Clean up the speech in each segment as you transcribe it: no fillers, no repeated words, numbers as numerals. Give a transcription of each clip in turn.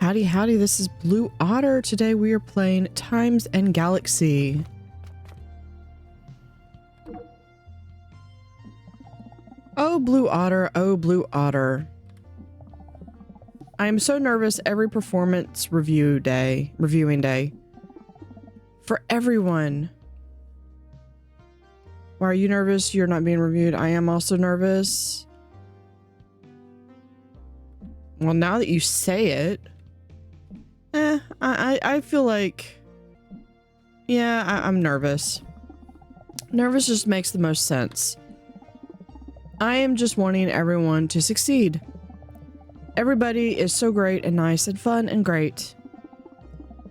Howdy, howdy, this is Blue Otter. Today we are playing Times and Galaxy. Oh, Blue Otter, oh, Blue Otter. I am so nervous every performance reviewing day. For everyone. Why are you nervous? You're not being reviewed. I am also nervous. Well, now that you say it, I feel like, yeah, I'm nervous. Nervous just makes the most sense. I am just wanting everyone to succeed. Everybody is so great and nice and fun and great.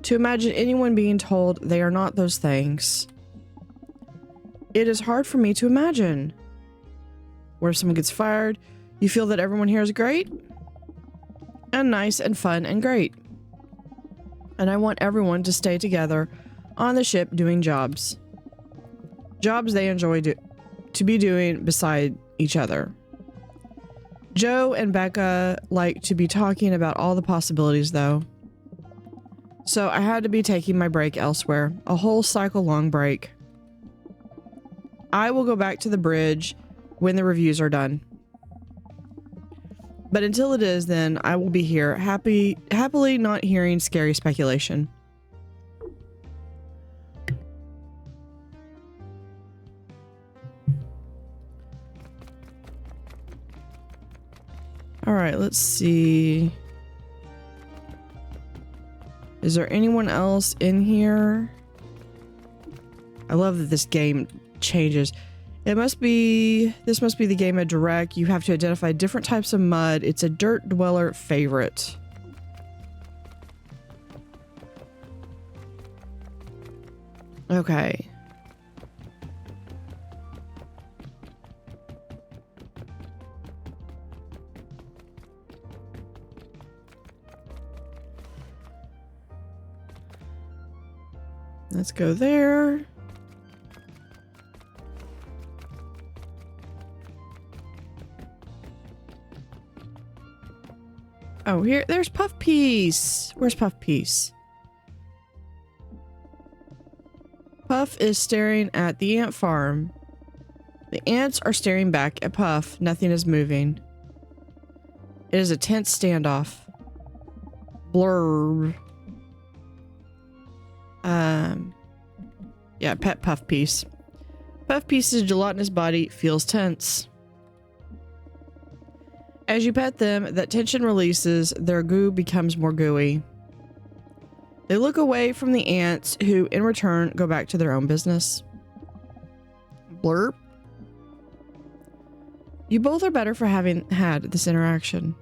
To imagine anyone being told they are not those things. It is hard for me to imagine. What if someone gets fired? You feel that everyone here is great? And nice and fun and great. And I want everyone to stay together on the ship doing jobs. Jobs they enjoy to be doing beside each other. Joe and Becca like to be talking about all the possibilities though. So I had to be taking my break elsewhere. A whole cycle long break. I will go back to the bridge when the reviews are done. But until it is, then I will be here, happily not hearing scary speculation. All right, let's see. Is there anyone else in here? I love that this game changes. This must be the game of Direct. You have to identify different types of mud. It's a dirt dweller favorite. Okay. Let's go there. Oh, there's Puff Piece. Where's Puff Piece? Puff is staring at the ant farm. The ants are staring back at Puff. Nothing is moving. It is a tense standoff. Blurb. Yeah, pet Puff Piece. Puff Piece's gelatinous body feels tense. As you pet them, that tension releases, their goo becomes more gooey. They look away from the ants, who in return go back to their own business. Blurb. You both are better for having had this interaction.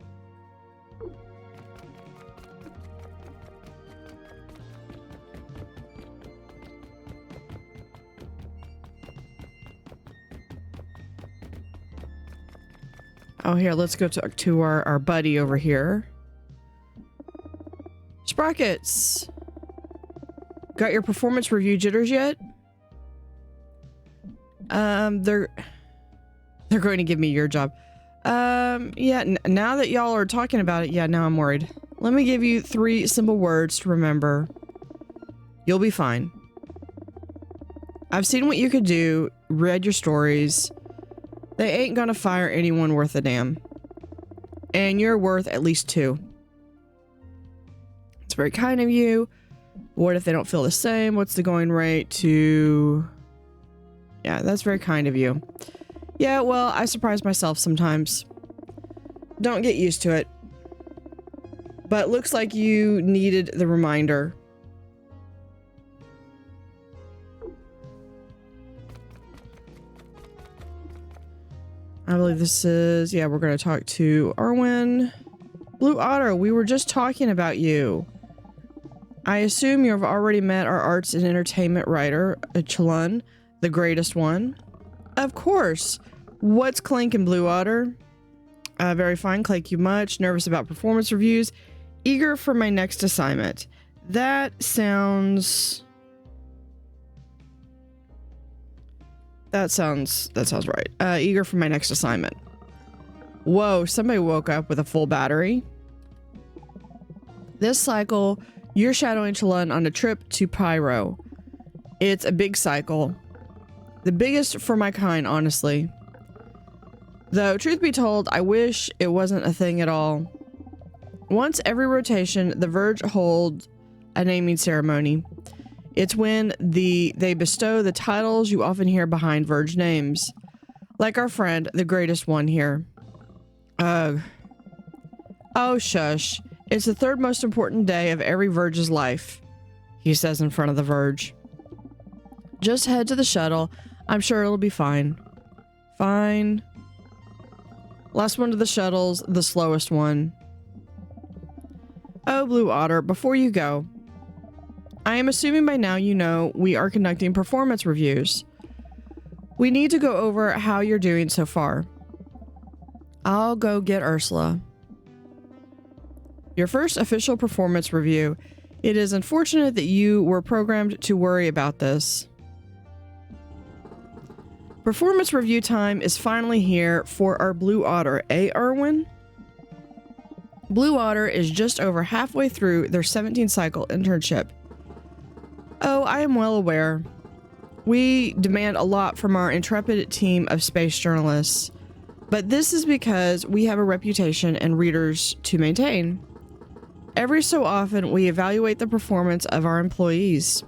Oh, here, let's go to our buddy over here. Sprockets! Got your performance review jitters yet? They're going to give me your job. Yeah, now that y'all are talking about it, yeah, now I'm worried. Let me give you 3 simple words to remember. You'll be fine. I've seen what you could do, read your stories. They ain't gonna fire anyone worth a damn. And you're worth at least 2. It's very kind of you. What if they don't feel the same? What's the going rate to... Yeah, that's very kind of you. Yeah, well, I surprise myself sometimes. Don't get used to it. But looks like you needed the reminder. I believe this is, yeah, we're going to talk to Arwen. Blue Otter, we were just talking about you. I assume you've already met our arts and entertainment writer, Chalun, the greatest one. Of course. What's clinking, Blue Otter? Very fine, thank you much. Nervous about performance reviews. Eager for my next assignment. That sounds right. Eager for my next assignment. Whoa, somebody woke up with a full battery. This cycle, you're shadowing Chalun on a trip to Pyro. It's a big cycle. The biggest for my kind, honestly. Though, truth be told, I wish it wasn't a thing at all. Once every rotation, the Verge holds a naming ceremony. It's when they bestow the titles you often hear behind Verge names. Like our friend, the greatest one here. Oh, shush. It's the third most important day of every Verge's life, he says in front of the Verge. Just head to the shuttle. I'm sure it'll be fine. Fine. Last one to the shuttles, the slowest one. Oh, Blue Otter, before you go, I am assuming by now you know we are conducting performance reviews. We need to go over how you're doing so far. I'll go get Ursula. Your first official performance review. It is unfortunate that you were programmed to worry about this. Performance review time is finally here for our Blue Otter, eh, Erwin? Blue Otter is just over halfway through their 17-cycle internship. Oh, I am well aware. We demand a lot from our intrepid team of space journalists, but this is because we have a reputation and readers to maintain. Every so often, we evaluate the performance of our employees.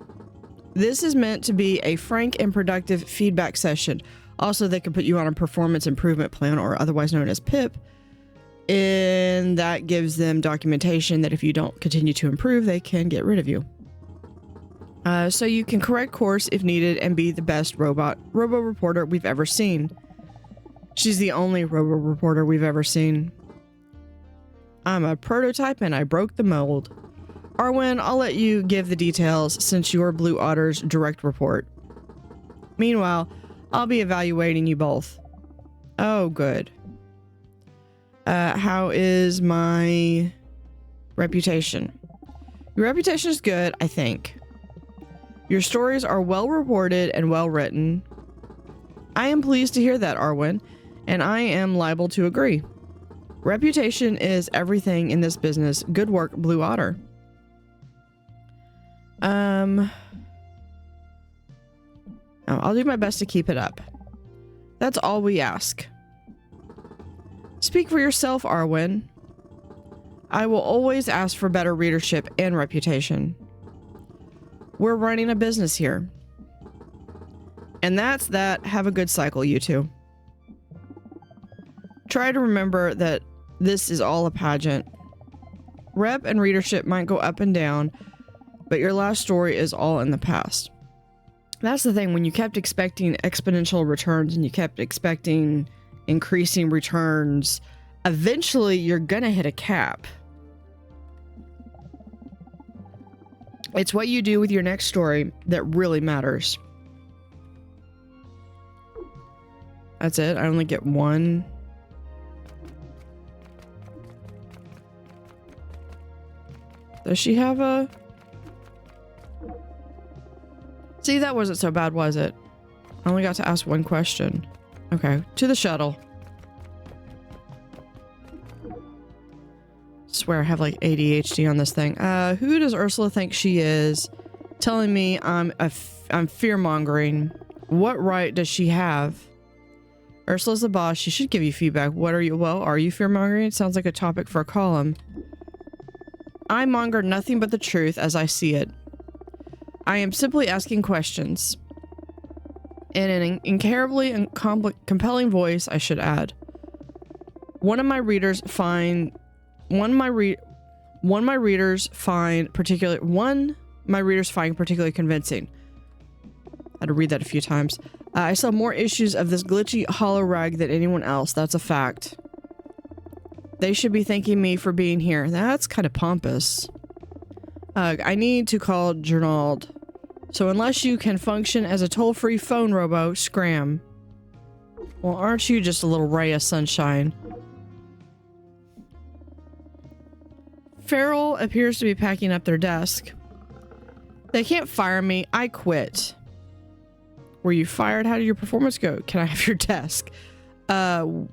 This is meant to be a frank and productive feedback session. Also, they can put you on a performance improvement plan, or otherwise known as PIP, and that gives them documentation that if you don't continue to improve, they can get rid of you. So you can correct course if needed and be the best Roboreporter we've ever seen. She's the only Roboreporter we've ever seen. I'm a prototype and I broke the mold. Arwen, I'll let you give the details since you're Blue Otter's direct report. Meanwhile, I'll be evaluating you both. Oh, good. How is my reputation? Your reputation is good, I think. Your stories are well reported and well written. I am pleased to hear that, Arwen, and I am liable to agree. Reputation is everything in this business. Good work, Blue Otter. I'll do my best to keep it up. That's all we ask. Speak for yourself, Arwen. I will always ask for better readership and reputation. We're running a business here. And that's that. Have a good cycle, you two. Try to remember that this is all a pageant. Rep and readership might go up and down, but your last story is all in the past. That's the thing, when you kept expecting exponential returns and you kept expecting increasing returns, eventually you're gonna hit a cap. It's what you do with your next story that really matters. That's it. I only get one. Does she have a... See, that wasn't so bad, was it? I only got to ask one question. Okay, to the shuttle. Swear I have like ADHD on this thing. Who does Ursula think she is? Telling me I'm fear-mongering. What right does she have? Ursula's the boss. She should give you feedback. What are you? Well, are you fear-mongering? It sounds like a topic for a column. I monger nothing but the truth as I see it. I am simply asking questions. In an incredibly and compelling voice, I should add. One of my readers find particularly convincing. I had to read that a few times. I saw more issues of this glitchy holo rag than anyone else. That's a fact. They should be thanking me for being here. That's kind of pompous. I need to call Gernald. So unless you can function as a toll-free phone robo, scram. Well, aren't you just a little ray of sunshine? Farrell appears to be packing up their desk. They can't fire me. I quit. Were you fired? How did your performance go? Can I have your desk? Were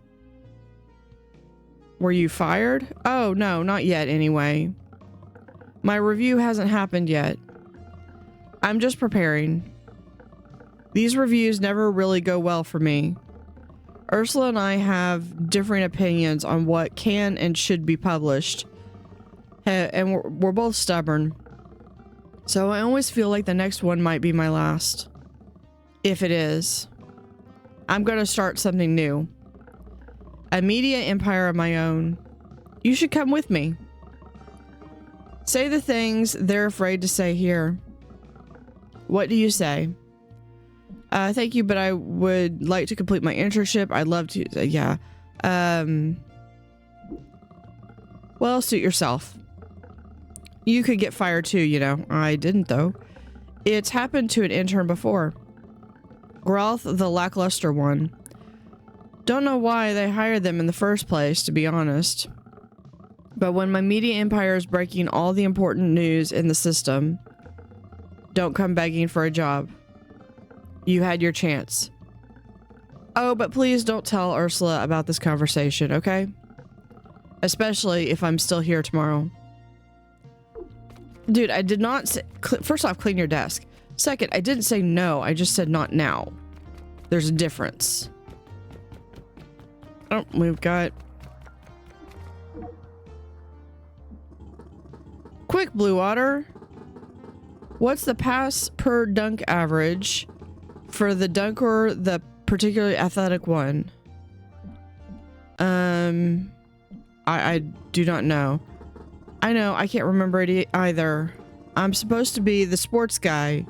you fired? Oh, no, not yet anyway. My review hasn't happened yet. I'm just preparing. These reviews never really go well for me. Ursula and I have differing opinions on what can and should be published. And we're both stubborn. So I always feel like the next one might be my last. If it is. I'm going to start something new. A media empire of my own. You should come with me. Say the things they're afraid to say here. What do you say? Thank you, but I would like to complete my internship. I'd love to. Yeah. Well, suit yourself. You could get fired too, you know. I didn't, though. It's happened to an intern before. Groth, the lackluster one. Don't know why they hired them in the first place, to be honest. But when my media empire is breaking all the important news in the system, don't come begging for a job. You had your chance. Oh, but please don't tell Ursula about this conversation, okay? Especially if I'm still here tomorrow. Dude, I did not say... First off, clean your desk. Second, I didn't say no. I just said not now. There's a difference. Oh, we've got... Quick, Blue Water. What's the pass per dunk average for the dunker, the particularly athletic one? I do not know. I know, I can't remember it either. I'm supposed to be the sports guy.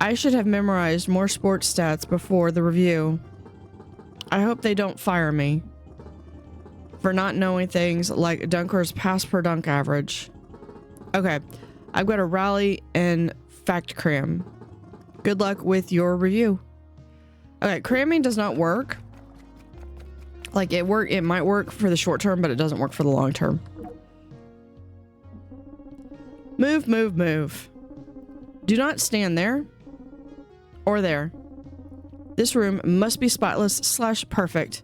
I should have memorized more sports stats before the review. I hope they don't fire me for not knowing things like dunker's pass per dunk average. Okay, I've got to rally and fact cram. Good luck with your review. Okay, cramming does not work. Like it might work for the short term, but it doesn't work for the long term. Move, move, move. Do not stand there or there. This room must be spotless / perfect,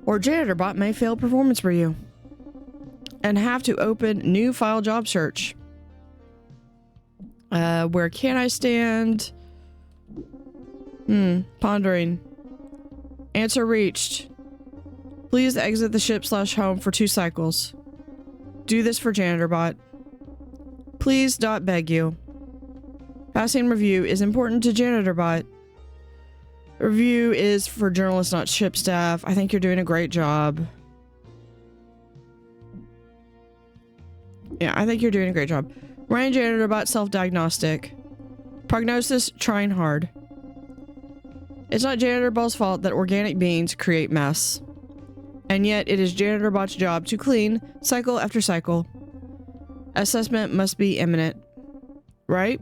or JanitorBot may fail performance review and have to open new file job search. Where can I stand? Pondering. Answer reached. Please exit the ship / home for 2 cycles. Do this for JanitorBot. Please dot beg you. Passing review is important to JanitorBot. Review is for journalists, not ship staff. I think you're doing a great job. Yeah, I think you're doing a great job. Ryan JanitorBot self-diagnostic. Prognosis, trying hard. It's not JanitorBot's fault that organic beings create mess. And yet it is JanitorBot's job to clean cycle after cycle. Assessment must be imminent. Right?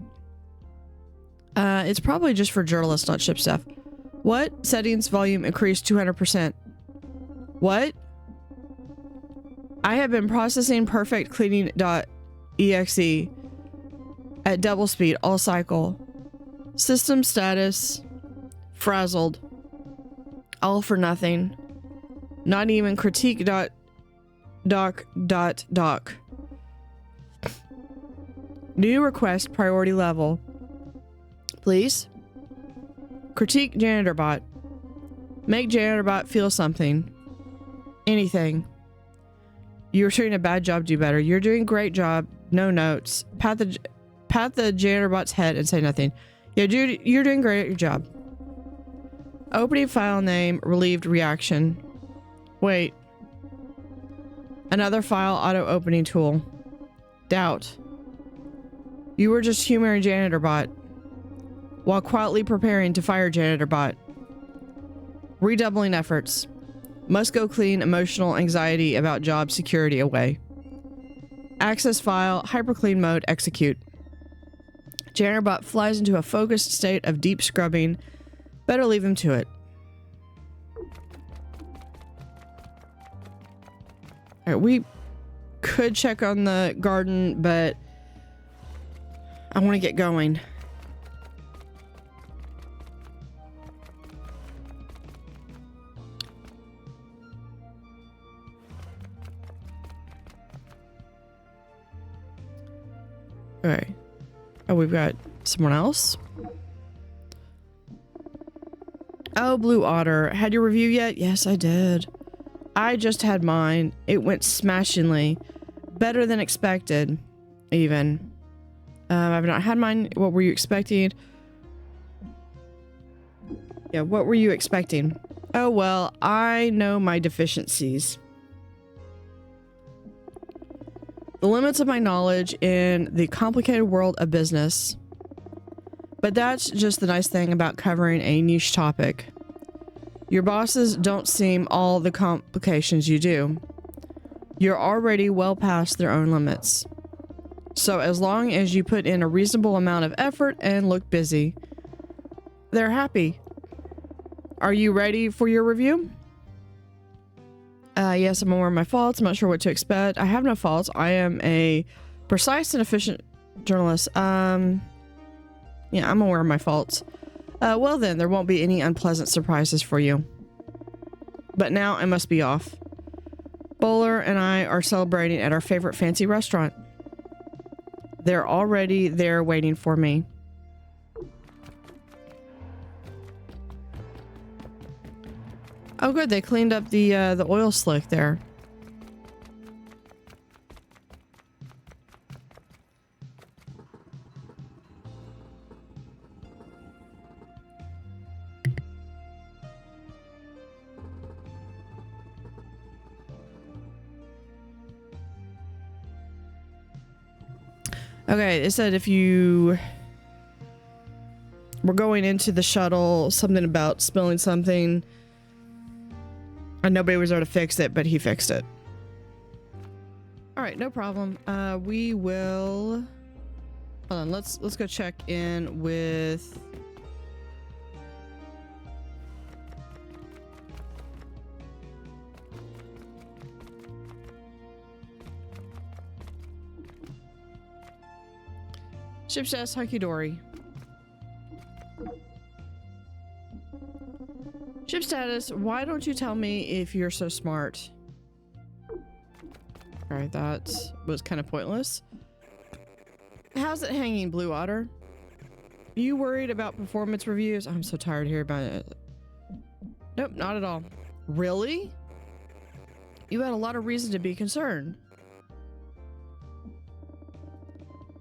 It's probably just for journalists, not ship staff. What? Settings volume increased 200%. What? I have been processing perfect cleaning.exe at double speed all cycle. System status frazzled. All for nothing. Not even critique.doc. New request priority level. Please. Critique JanitorBot. Make JanitorBot feel something. Anything. You're doing a bad job, do better. You're doing a great job. No notes. Pat the JanitorBot's head and say nothing. Yeah, dude, you're doing great at your job. Opening file name, relieved reaction. Wait. Another file auto opening tool. Doubt. You were just humoring JanitorBot while quietly preparing to fire JanitorBot. Redoubling efforts. Must go clean emotional anxiety about job security away. Access file, hyperclean mode, execute. JanitorBot flies into a focused state of deep scrubbing. Better leave him to it. Alright, we could check on the garden, but I want to get going. Okay. Oh, we've got someone else. Oh, Blue Otter. Had your review yet? Yes, I did. I just had mine. It went smashingly. Better than expected, even. I've not had mine. What were you expecting? Yeah, what were you expecting? Oh, well, I know my deficiencies. The limits of my knowledge in the complicated world of business. But that's just the nice thing about covering a niche topic. Your bosses don't seem all the complications you do. You're already well past their own limits. So as long as you put in a reasonable amount of effort and look busy, they're happy. Are you ready for your review? Yes, I'm aware of my faults. I'm not sure what to expect. I have no faults. I am a precise and efficient journalist. Yeah, I'm aware of my faults. Well then, there won't be any unpleasant surprises for you. But now I must be off. Bowler and I are celebrating at our favorite fancy restaurant. They're already there waiting for me. Oh good, they cleaned up the oil slick there. Okay, it said if you were going into the shuttle, something about spilling something. And nobody was there to fix it, but he fixed it. All right, no problem. We will. Hold on. Let's go check in with. Ship status, hunky dory. Ship status, why don't you tell me if you're so smart? Alright, that was kind of pointless. How's it hanging, Blue Otter? You worried about performance reviews? I'm so tired here about it. Nope, not at all. Really? You had a lot of reason to be concerned.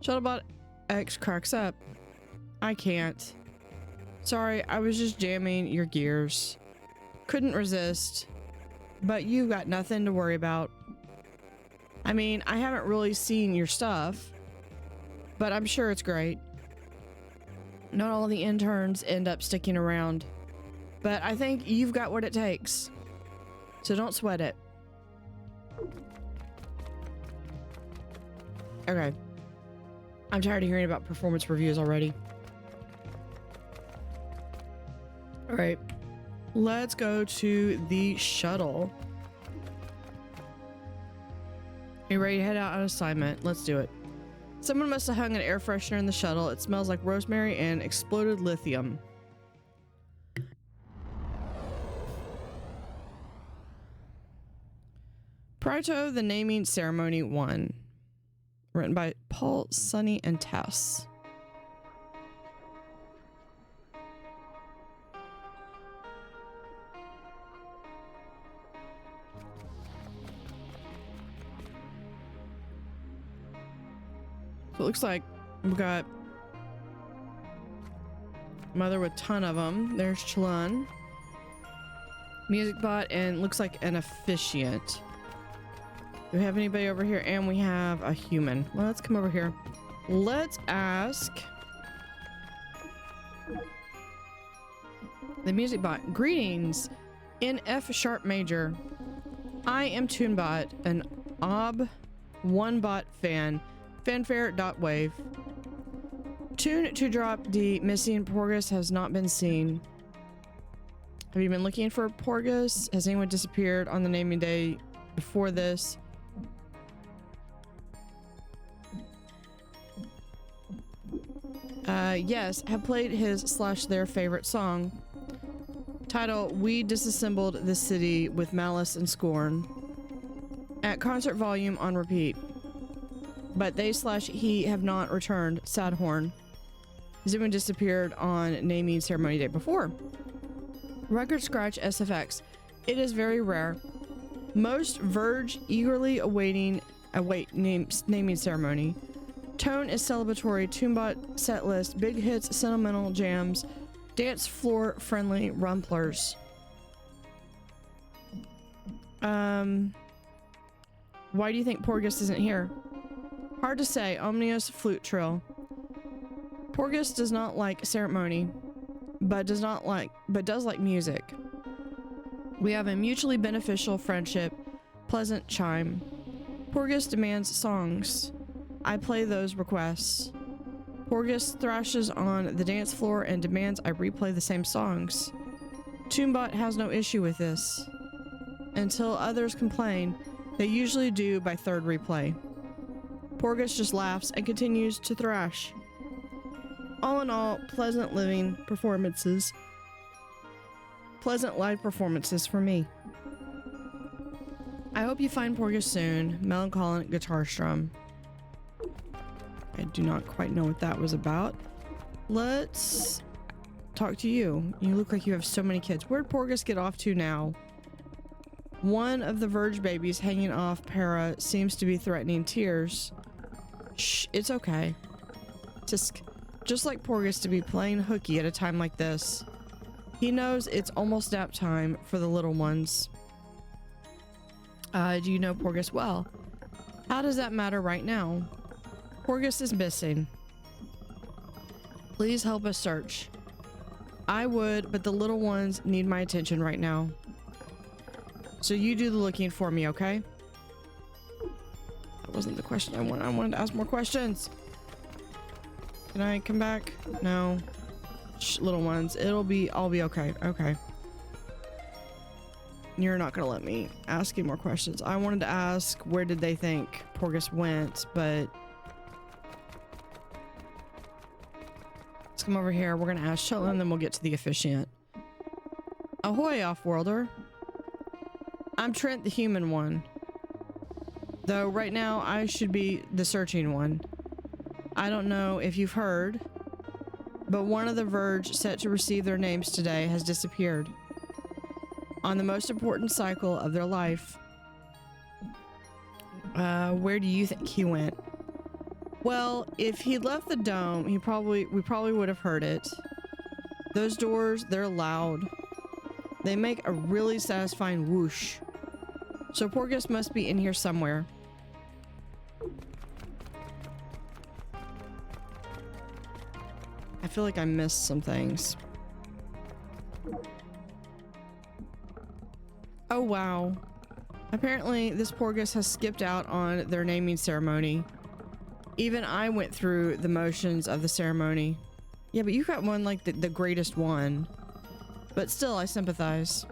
Shuttlebot X cracks up. I can't. Sorry, I was just jamming your gears. Couldn't resist. But you got nothing to worry about. I mean, I haven't really seen your stuff, but I'm sure it's great. Not all the interns end up sticking around, but I think you've got what it takes. So don't sweat it. Okay. I'm tired of hearing about performance reviews already. All right, let's go to the shuttle. Are you ready to head out on assignment? Let's do it. Someone must have hung an air freshener in the shuttle. It smells like rosemary and exploded lithium. Prior to the naming ceremony 1. Written by Paul, Sunny, and Tess. So it looks like we've got Mother with a ton of them. There's Chalun. Music bot, and looks like an officiant. Do we have anybody over here? And we have a human. Well, let's come over here. Let's ask the music bot. Greetings in F sharp major. I am TuneBot, an OB1bot fan. Fanfare.wave. Tune to drop the missing Porgus has not been seen. Have you been looking for Porgus? Has anyone disappeared on the naming day before this? Yes, have played his / their favorite song. Title, We Disassembled the City with Malice and Scorn. At concert volume on repeat. but they/he have not returned. Sad horn. Zimmerman disappeared on naming ceremony day before. Record scratch SFX. It is very rare. Most verge eagerly await naming ceremony. Tone is celebratory. Toombot set list. Big hits. Sentimental jams. Dance floor friendly rumplers. Why do you think Porgus isn't here? Hard to say. Omnious flute trill. Porgus does not like ceremony, but does like music. We have a mutually beneficial friendship, pleasant chime. Porgus demands songs. I play those requests. Porgus thrashes on the dance floor and demands I replay the same songs. Toombot has no issue with this. Until others complain, they usually do by third replay. Porgus just laughs and continues to thrash. All in all, pleasant live performances for me. I hope you find Porgus soon. Melancholic guitar strum. I do not quite know what that was about. Let's talk to you. You look like you have so many kids. Where'd Porgus get off to now? One of the Verge babies hanging off Para seems to be threatening tears. Shh, it's okay. Just like Porgus to be playing hooky at a time like this. He knows it's almost nap time for the little ones. Do you know Porgus well? How does that matter right now? Porgus is missing. Please help us search. I would, but the little ones need my attention right now. So you do the looking for me, okay? That wasn't the question I wanted. I wanted to ask more questions. Can I come back? No. Shh, little ones. I'll be okay. Okay. You're not gonna let me ask you more questions. I wanted to ask where did they think Porgus went, but let's come over here. We're gonna ask Shelton, then we'll get to the officiant. Ahoy, off-worlder. I'm Trent, the human one. Though right now I should be the searching one. I don't know if you've heard, but one of the Verge set to receive their names today has disappeared. On the most important cycle of their life. Where do you think he went? Well, if he left the dome, we probably would have heard it. Those doors, they're loud. They make a really satisfying whoosh. So Porgus must be in here somewhere. I feel like I missed some things. Oh wow. Apparently this Porgus has skipped out on their naming ceremony. Even I went through the motions of the ceremony. Yeah, but you got one like the greatest one. But still, I sympathize.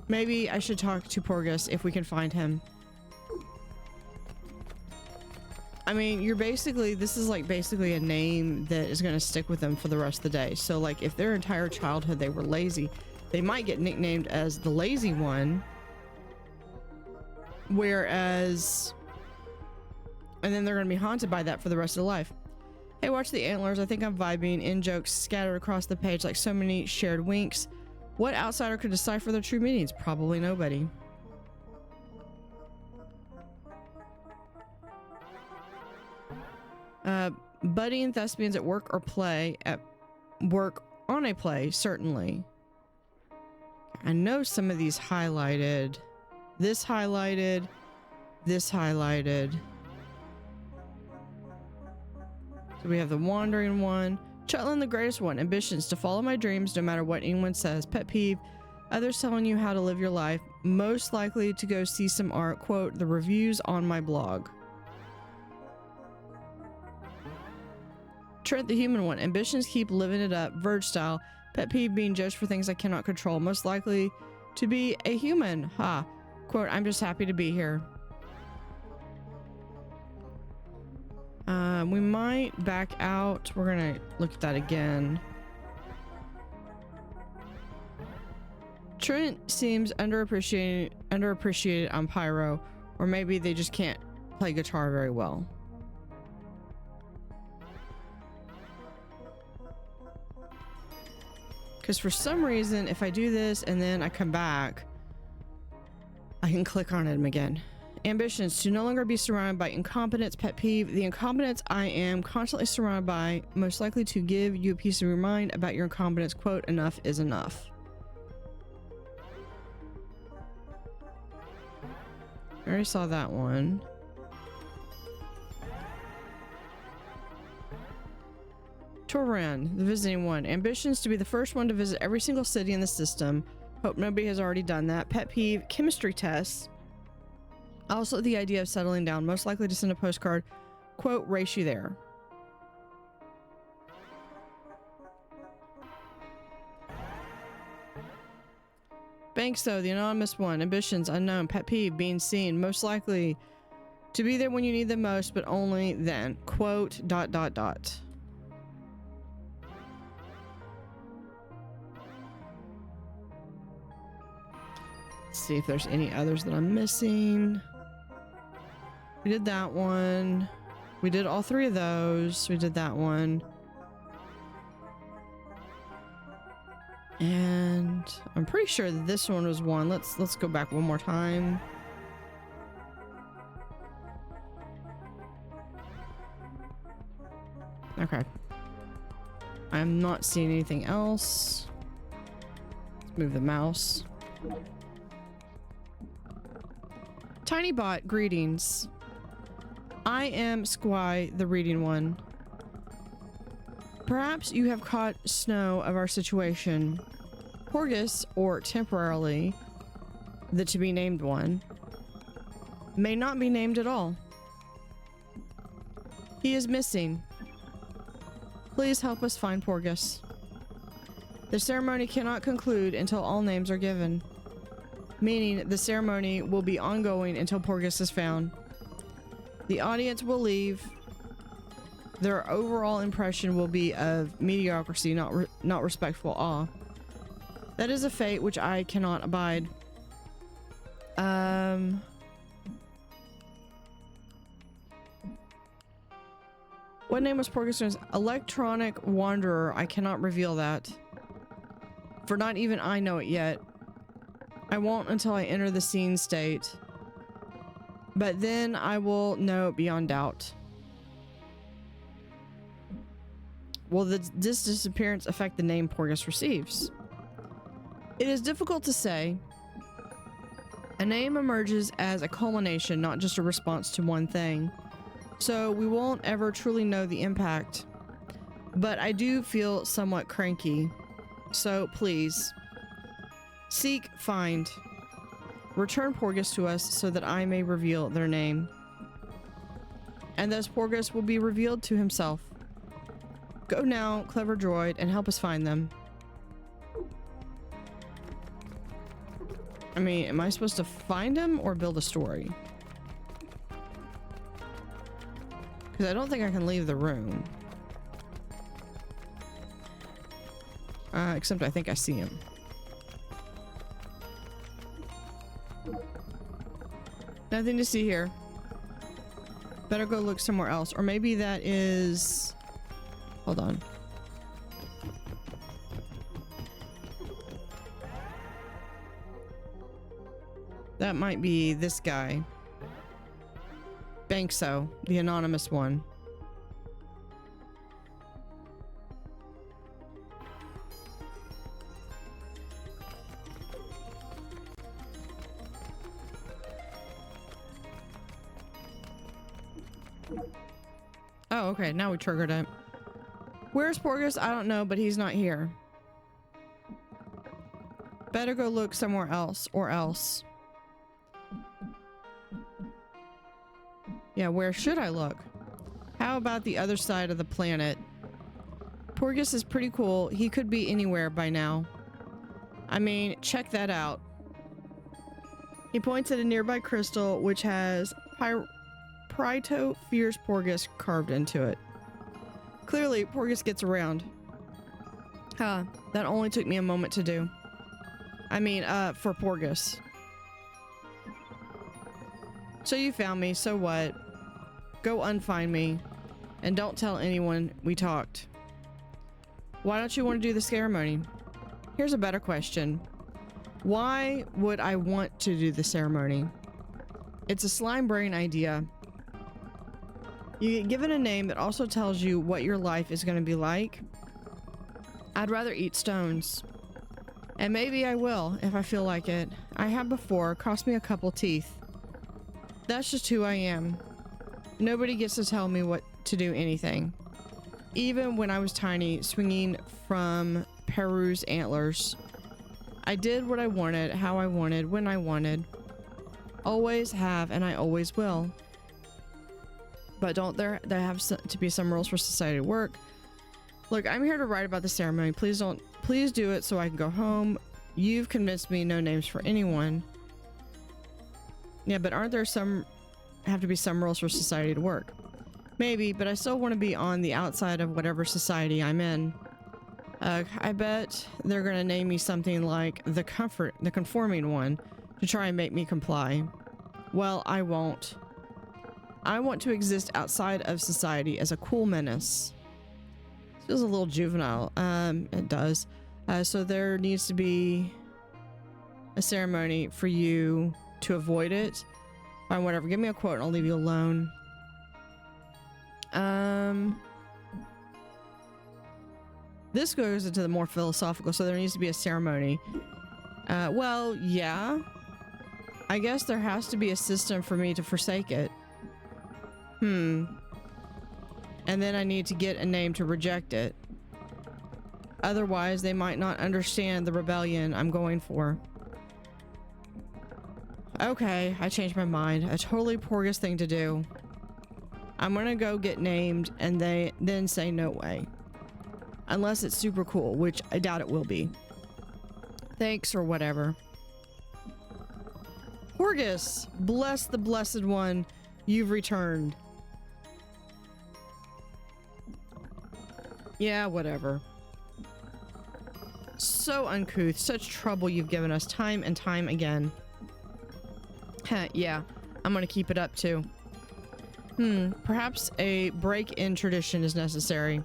Maybe I should talk to Porgus if we can find him. I mean, this is like basically a name that is going to stick with them for the rest of the day. So like if their entire childhood they were lazy, they might get nicknamed as the lazy one. Whereas, and then they're going to be haunted by that for the rest of their life. Hey, watch the antlers. I think I'm vibing. In jokes scattered across the page like so many shared winks. What outsider could decipher their true meanings? Probably nobody. Budding thespians at work or play. At work on a play, certainly. I know some of these highlighted. This highlighted. This highlighted. So we have the wandering one. Chetland, the greatest one. Ambitions to follow my dreams no matter what anyone says. Pet peeve. Others telling you how to live your life. Most likely to go see some art. Quote, the reviews on my blog. Trent, the human one. Ambitions keep living it up. Verge style. Pet peeve being judged for things I cannot control. Most likely to be a human. Ha. Quote, I'm just happy to be here. We might back out. We're gonna look at that again. Trent seems underappreciated on Pyro, or maybe they just can't play guitar very well. Because for some reason, if I do this and then I come back, I can click on him again. Ambitions: to no longer be surrounded by incompetence. Pet peeve: the incompetence I am constantly surrounded by, most likely to give you a piece of your mind about your incompetence. Quote, enough is enough. I already saw that one. Toran, the visiting one. Ambitions: to be the first one to visit every single city in the system. Hope nobody has already done that. Pet peeve: chemistry tests. Also the idea of settling down, most likely to send a postcard. Quote, race you there. Banks, though, the anonymous one. Ambitions: unknown. Pet peeve: being seen, most likely to be there when you need them most, but only then. Quote, ... Let's see if there's any others that I'm missing. We did that one. We did all three of those. We did that one. And I'm pretty sure that this one was one. Let's go back one more time. Okay. I'm not seeing anything else. Let's move the mouse. Tinybot, greetings. I am Squy, the reading one. Perhaps you have caught snow of our situation. Porgus, or temporarily, the to be named one, may not be named at all. He is missing. Please help us find Porgus. The ceremony cannot conclude until all names are given, meaning the ceremony will be ongoing until Porgus is found. The audience will leave. Their overall impression will be of mediocrity, not respectful awe. That is a fate which I cannot abide. What name was Porgus? Electronic Wanderer. I cannot reveal that, for not even I know it yet. I won't until I enter the scene state. But then I will know beyond doubt. Will this disappearance affect the name Porgus receives? It is difficult to say. A name emerges as a culmination, not just a response to one thing. So we won't ever truly know the impact. But I do feel somewhat cranky. So please, seek, find. Return Porgus to us so that I may reveal their name. And thus Porgus will be revealed to himself. Go now, clever droid, and help us find them. I mean, am I supposed to find him or build a story? Because I don't think I can leave the room. Except I think I see him. Nothing to see here. Better go look somewhere else. Or maybe that is... Hold on. That might be this guy. Bankso, the anonymous one. Oh, okay. Now we triggered it. Where's Porgus? I don't know, but he's not here. Better go look somewhere else, or else. Yeah, where should I look? How about the other side of the planet? Porgus is pretty cool. He could be anywhere by now. I mean, check that out. He points at a nearby crystal which has Prito Fierce Porgus carved into it. Clearly, Porgus gets around. Huh, that only took me a moment to do. I mean, for Porgus. So you found me, so what? Go unfind me, and don't tell anyone we talked. Why don't you want to do the ceremony? Here's a better question. Why would I want to do the ceremony? It's a slime brain idea. You get given a name that also tells you what your life is going to be like. I'd rather eat stones. And maybe I will if I feel like it. I have before. Cost me a couple teeth. That's just who I am. Nobody gets to tell me what to do anything. Even when I was tiny, swinging from Peru's antlers. I did what I wanted, how I wanted, when I wanted. Always have, and I always will. But don't there have to be some rules for society to work? Look, I'm here to write about the ceremony. Please do it so I can go home. You've convinced me no names for anyone. Yeah, but aren't there have to be some rules for society to work? Maybe, but I still want to be on the outside of whatever society I'm in. I bet they're gonna name me something like the conforming one to try and make me comply. Well, I won't. I want to exist outside of society as a cool menace. Feels a little juvenile. It does. So there needs to be a ceremony for you to avoid it. Fine, whatever. Give me a quote and I'll leave you alone. This goes into the more philosophical, so there needs to be a ceremony. Well, yeah. I guess there has to be a system for me to forsake it. And then I need to get a name to reject it. Otherwise, they might not understand the rebellion I'm going for. Okay, I changed my mind. A totally Porgus thing to do. I'm gonna go get named and then say no way. Unless it's super cool, which I doubt it will be. Thanks or whatever. Porgus, bless the blessed one, you've returned. Yeah, whatever. So uncouth, such trouble you've given us time and time again. Yeah, I'm gonna keep it up too. Perhaps a break-in tradition is necessary.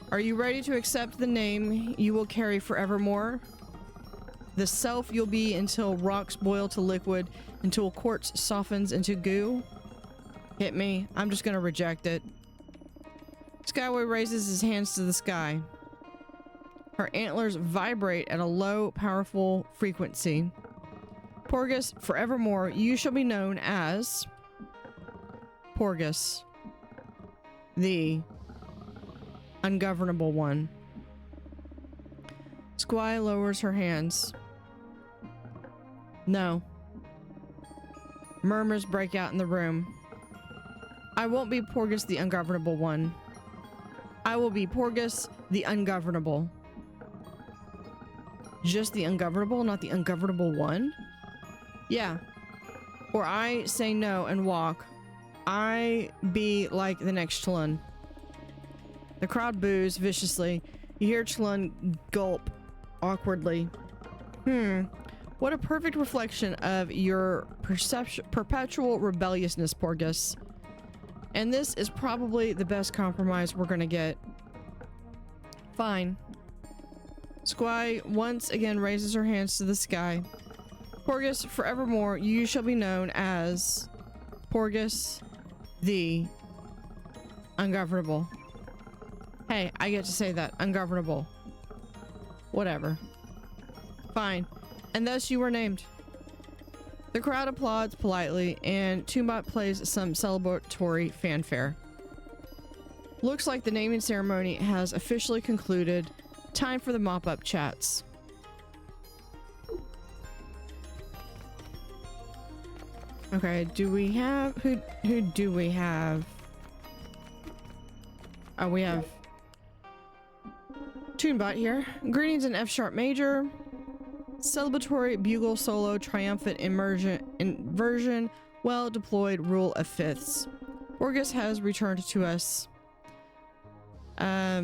Are you ready to accept the name you will carry forevermore? The self you'll be until rocks boil to liquid, until quartz softens into goo? Hit me. I'm just gonna reject it. Skyway raises his hands to the sky. Her antlers vibrate at a low, powerful frequency. Porgus, forevermore, you shall be known as... Porgus. The ungovernable one. Squy lowers her hands. No. Murmurs break out in the room. I won't be Porgus the ungovernable one. I will be Porgus the ungovernable. Just the ungovernable, not the ungovernable one? Yeah. Or I say no and walk. I be like the next Chlun. The crowd boos viciously. You hear Chlun gulp awkwardly. What a perfect reflection of your perpetual rebelliousness, Porgus. And this is probably the best compromise we're gonna get. Fine. Squy once again raises her hands to the sky. Porgus, forevermore, you shall be known as Porgus the ungovernable. Hey, I get to say that. Ungovernable. Whatever. Fine. And thus you were named. The crowd applauds politely, and Toombot plays some celebratory fanfare. Looks like the naming ceremony has officially concluded. Time for the mop-up chats. Okay, do we have... Who do we have? Oh, we have... Toombot here. Greetings in F-sharp major. Celebratory bugle solo triumphant inversion. Well deployed rule of fifths. Porgus has returned to us. How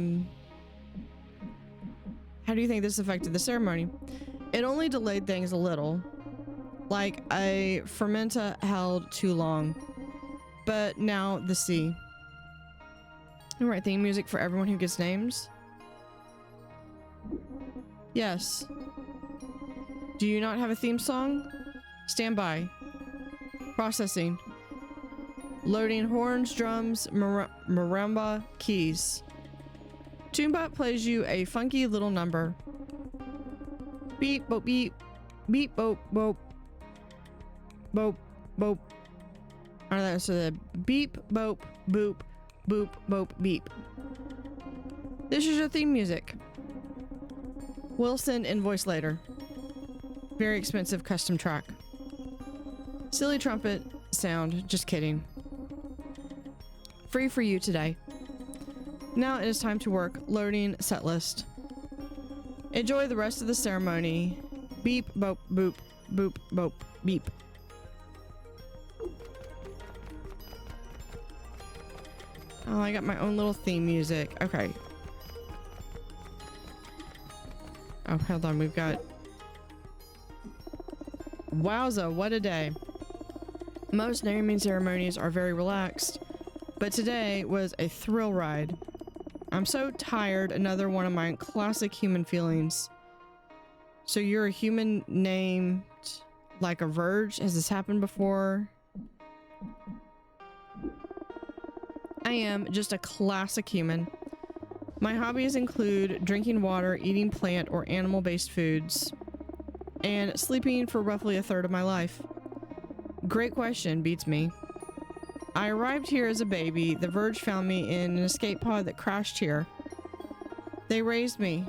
do you think this affected the ceremony? It only delayed things a little. Like a fermenta held too long. But now the sea. Alright, theme music for everyone who gets names. Yes. Do you not have a theme song? Stand by. Processing. Loading horns, drums, marimba, keys. TuneBot plays you a funky little number. Beep, boop, beep. Beep, boop, boop. Boop, boop. I don't know, so the beep, boop, boop, boop, boop, beep. This is your theme music. We'll send invoice later. Very expensive custom track. Silly trumpet sound, just kidding. Free for you today. Now it is time to work. Loading set list. Enjoy the rest of the ceremony. Beep, boop, boop, boop, boop, beep. Oh, I got my own little theme music. Okay. Oh, hold on. We've got... Wowza, what a day. Most naming ceremonies are very relaxed, but today was a thrill ride. I'm so tired. Another one of my classic human feelings. So you're a human named like a Verge? Has this happened before? I am just a classic human. My hobbies include drinking water, eating plant or animal-based foods, and sleeping for roughly a third of my life. Great question, beats me. I arrived here as a baby. The Verge found me in an escape pod that crashed here. They raised me,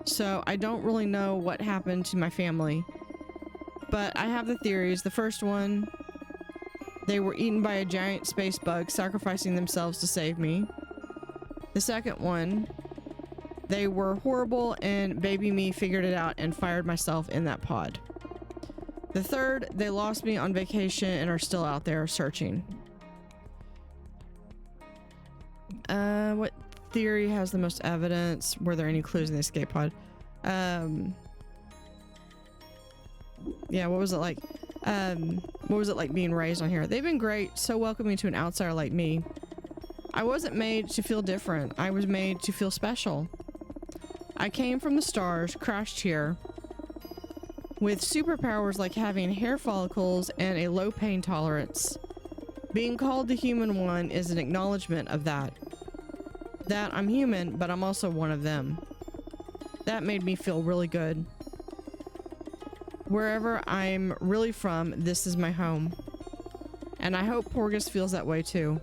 so I don't really know what happened to my family. But I have the theories. The first one, they were eaten by a giant space bug, sacrificing themselves to save me. The second one, they were horrible and baby me figured it out and fired myself in that pod. The third, they lost me on vacation and are still out there searching. What theory has the most evidence? Were there any clues in the escape pod? Yeah, what was it like? What was it like being raised on here? They've been great, so welcoming to an outsider like me. I wasn't made to feel different. I was made to feel special. I came from the stars, crashed here, with superpowers like having hair follicles and a low pain tolerance. Being called the human one is an acknowledgement of that. That I'm human, but I'm also one of them. That made me feel really good. Wherever I'm really from, this is my home. And I hope Porgus feels that way too.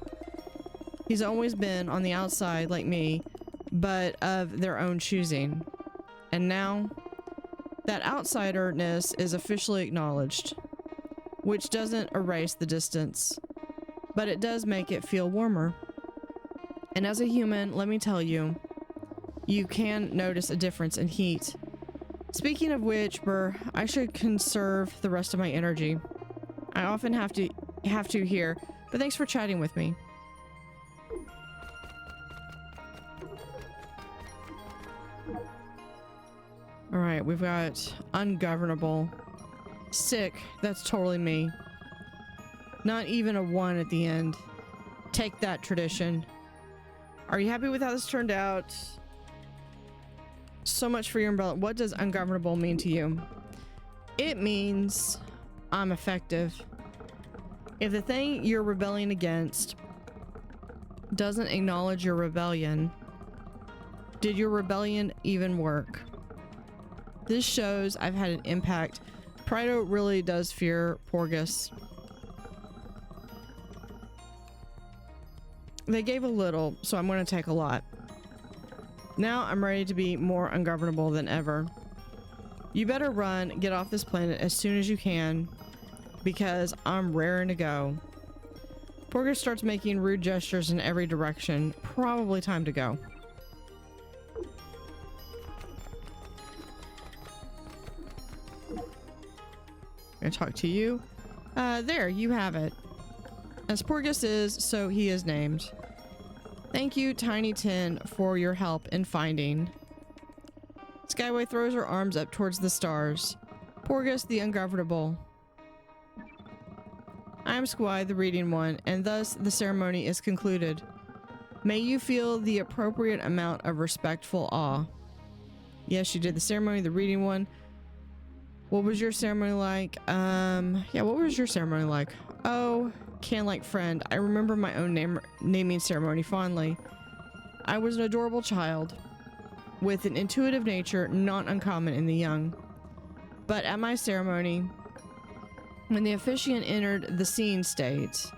He's always been on the outside like me, but of their own choosing. And now, that outsiderness is officially acknowledged, which doesn't erase the distance, but it does make it feel warmer. And as a human, let me tell you, you can notice a difference in heat. Speaking of which, Burr, I should conserve the rest of my energy. I often have to here, but thanks for chatting with me. All right, we've got ungovernable. Sick, that's totally me. Not even a 1 at the end. Take that, tradition. Are you happy with how this turned out? So much for your umbrella. What does ungovernable mean to you? It means I'm effective. If the thing you're rebelling against doesn't acknowledge your rebellion, did your rebellion even work? This shows I've had an impact. Prido really does fear Porgus. They gave a little, so I'm going to take a lot. Now I'm ready to be more ungovernable than ever. You better run, get off this planet as soon as you can, because I'm raring to go. Porgus starts making rude gestures in every direction. Probably time to go. I'm gonna talk to you. There, you have it. As Porgus is, so he is named. Thank you, Tiny Tin, for your help in finding. Skyway throws her arms up towards the stars. Porgus the Ungovernable. I am Squai, the Reading One, and thus the ceremony is concluded. May you feel the appropriate amount of respectful awe. Yes, you did the ceremony, the reading one. What was your ceremony like? Yeah, what was your ceremony like? Oh, can-like friend. I remember my own naming ceremony fondly. I was an adorable child with an intuitive nature not uncommon in the young. But at my ceremony, when the officiant entered the scene state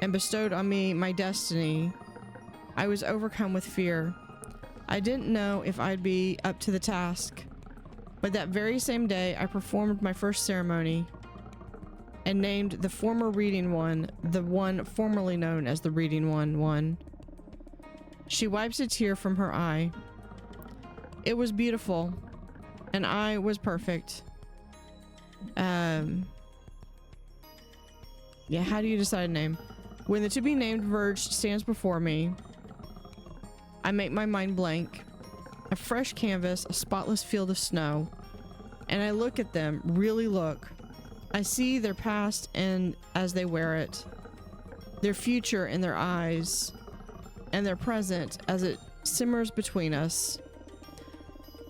and bestowed on me my destiny, I was overcome with fear. I didn't know if I'd be up to the task. But that very same day, I performed my first ceremony and named the former reading one, the one formerly known as the reading one. She wipes a tear from her eye. It was beautiful, and I was perfect. Yeah, how do you decide a name? When the to-be-named verge stands before me, I make my mind blank. A fresh canvas, a spotless field of snow. And I look at them, really look. I see their past and as they wear it. Their future in their eyes. And their present as it simmers between us.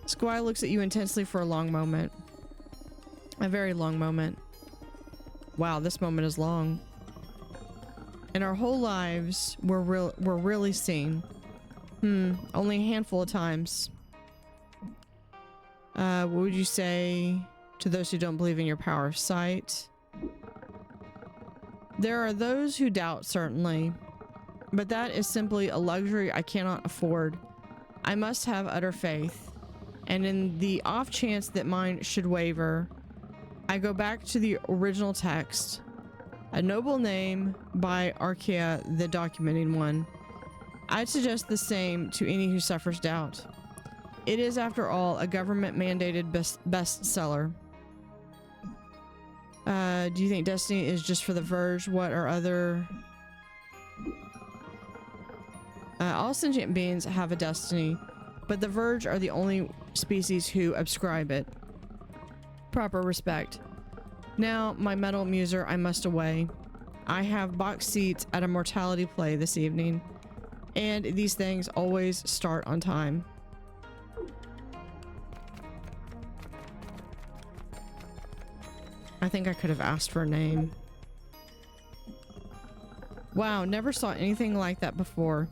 Squire looks at you intensely for a long moment. A very long moment. Wow, this moment is long. And our whole lives were really seen. Only a handful of times. What would you say to those who don't believe in your power of sight? There are those who doubt, certainly, but that is simply a luxury I cannot afford. I must have utter faith, and in the off chance that mine should waver, I go back to the original text, a noble name by Archaea, the documenting one. I'd suggest the same to any who suffers doubt. It is, after all, a government-mandated bestseller. Do you think destiny is just for the Verge? What are other... all sentient beings have a destiny, but the Verge are the only species who ascribe it. Proper respect. Now, my metal muser, I must away. I have box seats at a mortality play this evening, and these things always start on time. I think I could have asked for a name. Wow, never saw anything like that before.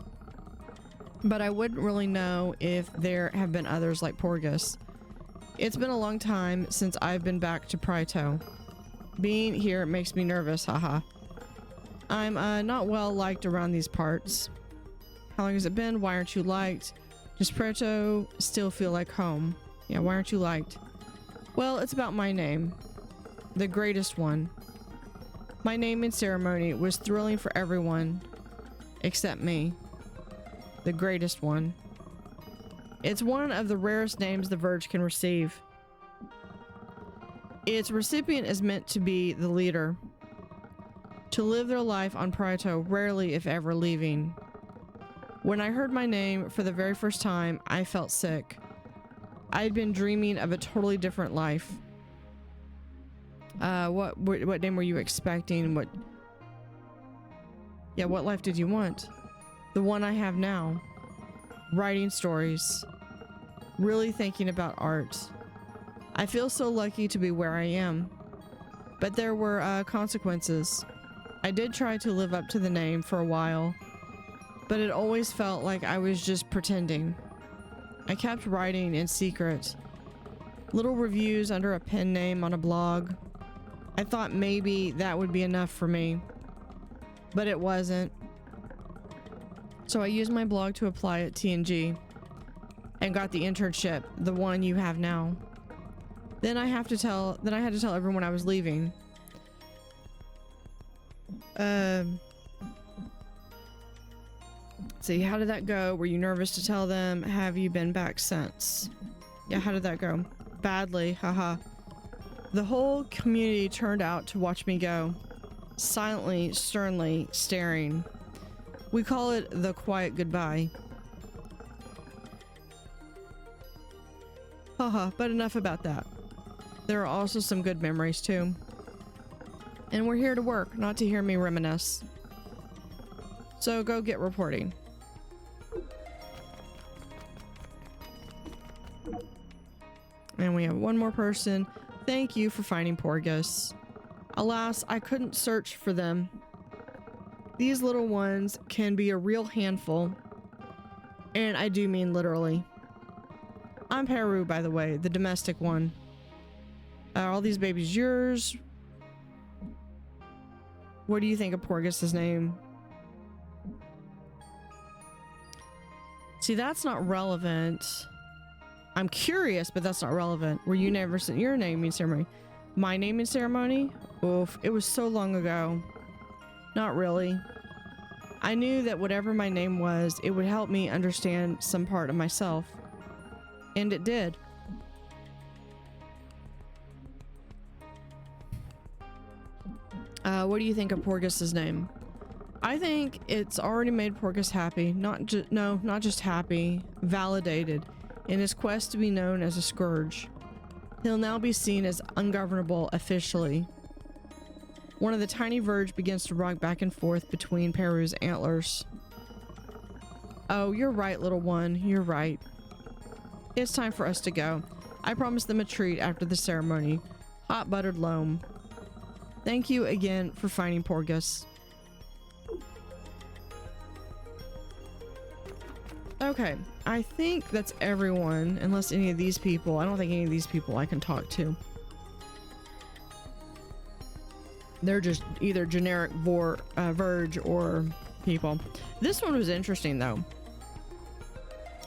But I wouldn't really know if there have been others like Porgus. It's been a long time since I've been back to Prito. Being here makes me nervous, haha. I'm not well liked around these parts. How long has it been? Why aren't you liked? Does Prito still feel like home? Yeah, why aren't you liked? Well, it's about my name. The greatest one. My naming ceremony was thrilling for everyone except me. The greatest one. It's one of the rarest names the Verge can receive. Its recipient is meant to be the leader. To live their life on Prito, rarely if ever leaving. When I heard my name for the very first time, I felt sick. I'd been dreaming of a totally different life. What name were you expecting? What life did you want? The one I have now. Writing stories. Really thinking about art. I feel so lucky to be where I am. But there were consequences. I did try to live up to the name for a while, but it always felt like I was just pretending. I kept writing in secret. Little reviews under a pen name on a blog. I thought maybe that would be enough for me, but it wasn't. So I used my blog to apply at TNG and got the internship, the one you have now. Then I had to tell everyone I was leaving. See, how did that go? Were you nervous to tell them? Have you been back since? Yeah, how did that go? Badly, haha. The whole community turned out to watch me go, silently, sternly staring. We call it the quiet goodbye. Haha, but enough about that. There are also some good memories too. And we're here to work, not to hear me reminisce. So go get reporting. we have one more person. Thank you for finding Porgus. Alas, I couldn't search for them. These little ones can be a real handful. And I do mean literally. I'm Peru, by the way, the domestic one. Are all these babies yours? What do you think of Porgus's name? See, that's not relevant. I'm curious, but that's not relevant. Were you never sent your naming ceremony? My naming ceremony? Oof, it was so long ago. Not really. I knew that whatever my name was, it would help me understand some part of myself. And it did. What do you think of Porgus's name? I think it's already made Porgus happy. Not just happy, validated in his quest to be known as a scourge. He'll now be seen as ungovernable officially. One of the tiny verge begins to rock back and forth between Peru's antlers. Oh, you're right, little one. You're right. It's time for us to go. I promised them a treat after the ceremony. Hot buttered loam. Thank you again for finding Porgus. Okay, I think that's everyone, unless any of these people. I don't think any of these people I can talk to. They're just either generic verge or people. This one was interesting though.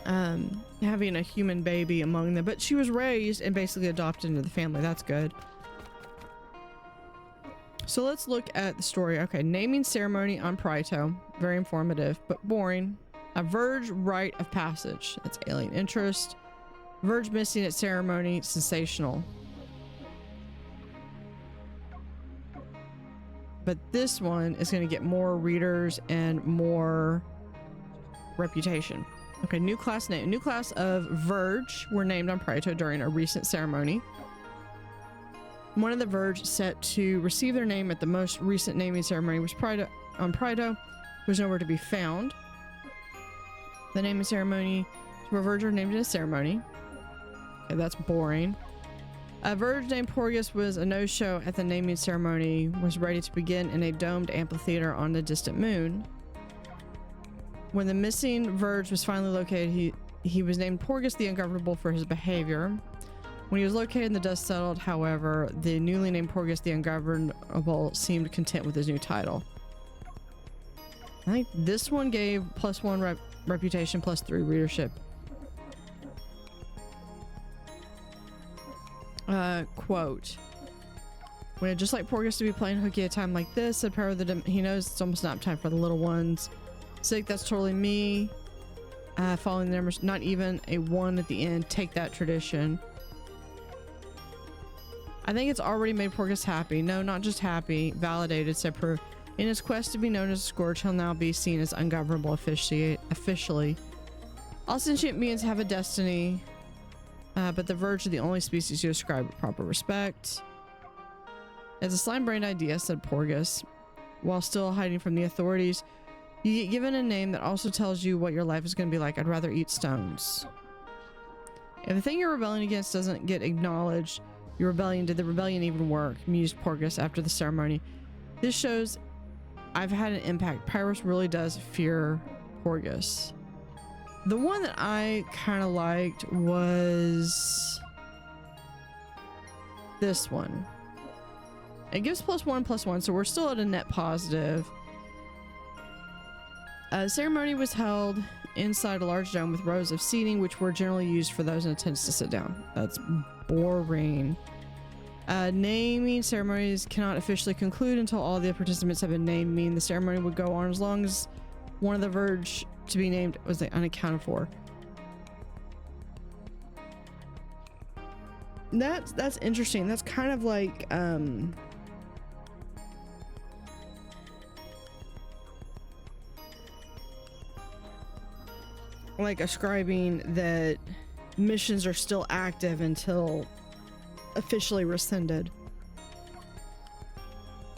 Having a human baby among them, but she was raised and basically adopted into the family. That's good. So let's look at the story. Okay, naming ceremony on Prito. Very informative, but boring. A verge rite of passage. That's alien interest. Verge missing at ceremony. Sensational. But this one is going to get more readers and more reputation. Okay, new class name. New class of Verge were named on Prito during a recent ceremony. One of the Verge set to receive their name at the most recent naming ceremony was Prito was nowhere to be found. The naming ceremony, where Verge are named in a ceremony. Okay, that's boring. A Verge named Porgus was a no-show at the naming ceremony, was ready to begin in a domed amphitheater on the distant moon. When the missing Verge was finally located, he was named Porgus the Ungovernable for his behavior. When he was located and the dust settled, however, the newly named Porgus the Ungovernable seemed content with his new title. I think this one gave +1 reputation, +3 readership. Quote. When it just like Porgus to be playing hooky at a time like this, said Power he knows it's almost nap time for the little ones. Sick, that's totally me. Following the numbers, not even a 1 at the end. Take that tradition. I think it's already made Porgus happy. No, not just happy. Validated, said Peru. In his quest to be known as a scourge, he'll now be seen as ungovernable officially. All sentient beings have a destiny, but the Verge are the only species who ascribe proper respect. It's a slime-brained idea, said Porgus. While still hiding from the authorities, you get given a name that also tells you what your life is going to be like. I'd rather eat stones. If the thing you're rebelling against doesn't get acknowledged, did the rebellion even work? Mused Porgus after the ceremony. This shows I've had an impact. Pyrus really does fear Porgus. The one that I kind of liked was this one. It gives +1/+1, so we're still at a net positive. The ceremony was held inside a large dome with rows of seating, which were generally used for those in attendance to sit down. That's boring. Naming ceremonies cannot officially conclude until all the participants have been named, meaning the ceremony would go on as long as one of the Verge to be named was unaccounted for. That's interesting. That's kind of like ascribing that missions are still active until officially rescinded.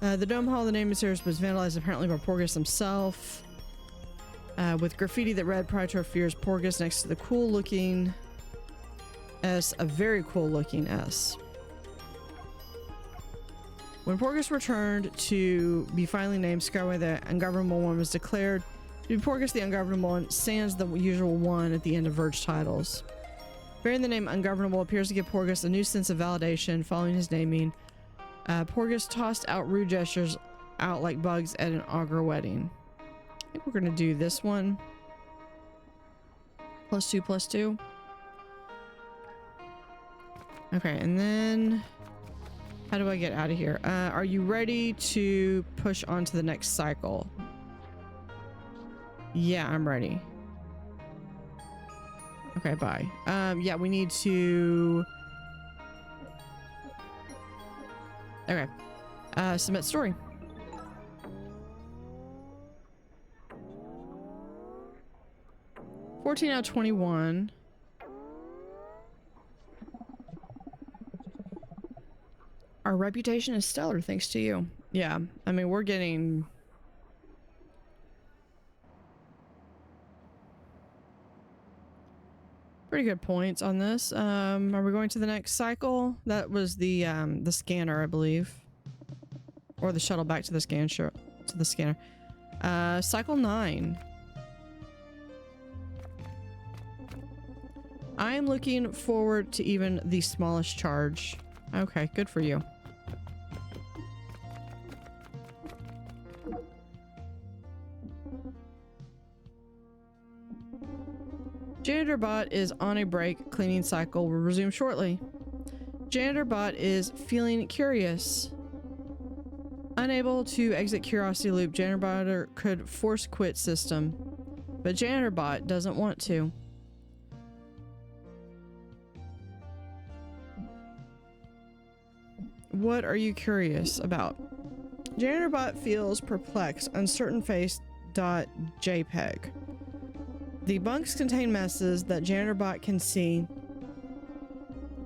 The dome hall of the naming series was vandalized apparently by Porgus himself, with graffiti that read Praetor fears Porgus next to the cool looking S, a very cool looking S. When Porgus returned to be finally named, Skyway the Ungovernable One was declared to be Porgus the Ungovernable One, sans the usual one at the end of Verge titles. Bearing the name Ungovernable appears to give Porgus a new sense of validation following his naming. Porgus tossed out rude gestures out like bugs at an augur wedding. I think we're gonna do this one. +2, +2. Okay, and then how do I get out of here? Are you ready to push on to the next cycle? Yeah, I'm ready. Okay, bye. Yeah, we need to... Okay. Submit story. $14 out of 21. Our reputation is stellar thanks to you. Yeah, I mean, we're getting... pretty good points on this. Are we going to the next cycle? That was the scanner, I believe. Or the shuttle back to the scanner. Cycle 9. I am looking forward to even the smallest charge. Okay, good for you. JanitorBot is on a break. Cleaning cycle will resume shortly. JanitorBot is feeling curious. Unable to exit curiosity loop, JanitorBot could force quit system, but JanitorBot doesn't want to. What are you curious about? JanitorBot feels perplexed. Uncertain face.jpg. The bunks contain messes that JanitorBot can see,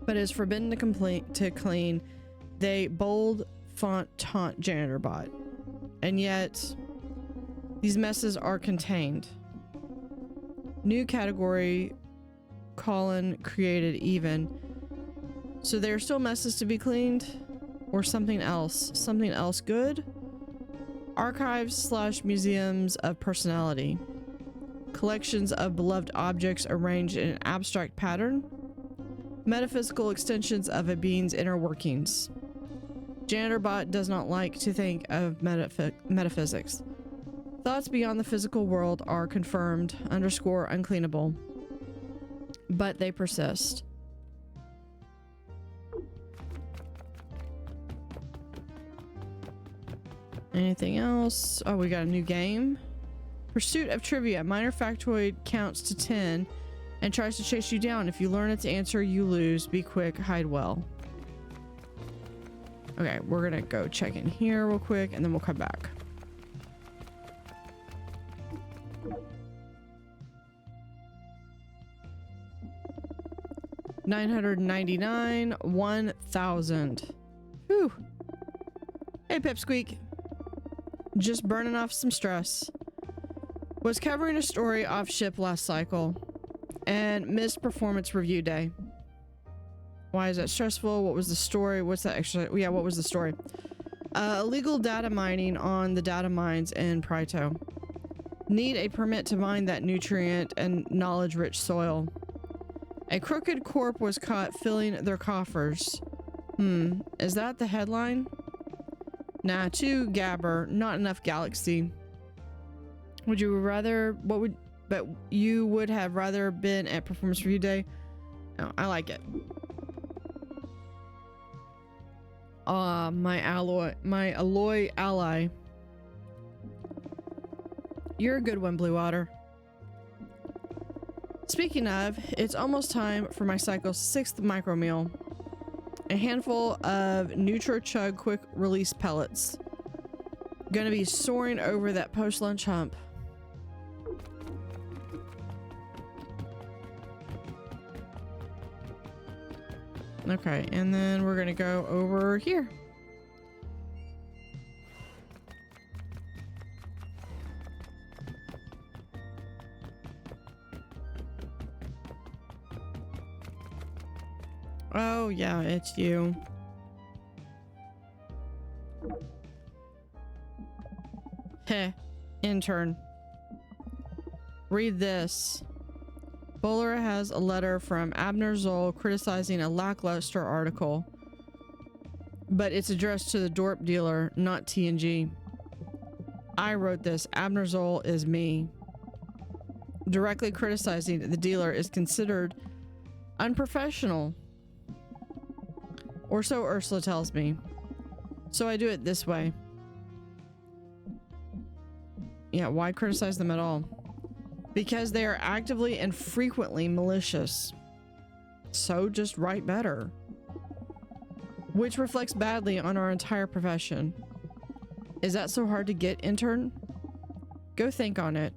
but is forbidden to clean. They bold font taunt JanitorBot, and yet these messes are contained. New category colon created even. So there are still messes to be cleaned, or something else good. Archives/museums of personality. Collections of beloved objects arranged in an abstract pattern. Metaphysical extensions of a being's inner workings. JanitorBot does not like to think of metaphysics. Thoughts beyond the physical world are confirmed, _uncleanable, but they persist. Anything else? Oh, we got a new game. Pursuit of trivia. Minor factoid counts to 10 and tries to chase you down. If you learn its answer, you lose. Be quick, hide well. Okay, we're gonna go check in here real quick and then we'll come back. $999, 1,000. Whew. Hey, Pipsqueak. Just burning off some stress. Was covering a story off ship last cycle and missed performance review day. Why is that stressful? What was the story? What's that extra? Yeah, what was the story? Illegal data mining on the data mines in Prito. Need a permit to mine that nutrient and knowledge-rich soil. A crooked corp was caught filling their coffers. Is that the headline? Nah, too gabber, not enough galaxy. Would you rather, but you would have rather been at performance review day? Oh, I like it. My alloy ally. You're a good one, Blue Otter. Speaking of, it's almost time for my cycle's 6th micro meal. A handful of NutriChug quick release pellets. Gonna be soaring over that post-lunch hump. Okay, and then we're gonna go over here. Oh, yeah, it's you. Heh. Intern. Read this. Bowler has a letter from Abner Zoll criticizing a lackluster article, but it's addressed to the Dorp dealer, not TNG. I wrote this. Abner Zoll is me. Directly criticizing the dealer is considered unprofessional. Or so Ursula tells me. So I do it this way. Yeah, why criticize them at all? Because they are actively and frequently malicious. So just write better. Which reflects badly on our entire profession. Is that so hard to get, intern? Go think on it.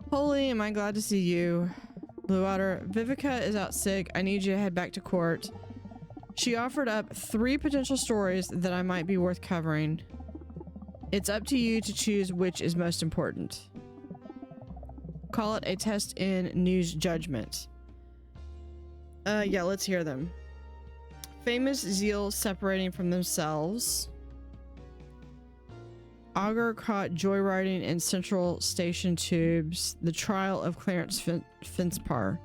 Holy, am I glad to see you. Bluewater, Vivica is out sick. I need you to head back to court. She offered up 3 potential stories that I might be worth covering. It's up to you to choose which is most important. Call it a test in news judgment. Yeah, let's hear them. Famous Zeal separating from themselves. Augur caught joyriding in Central Station tubes. The trial of Clarence Finspar.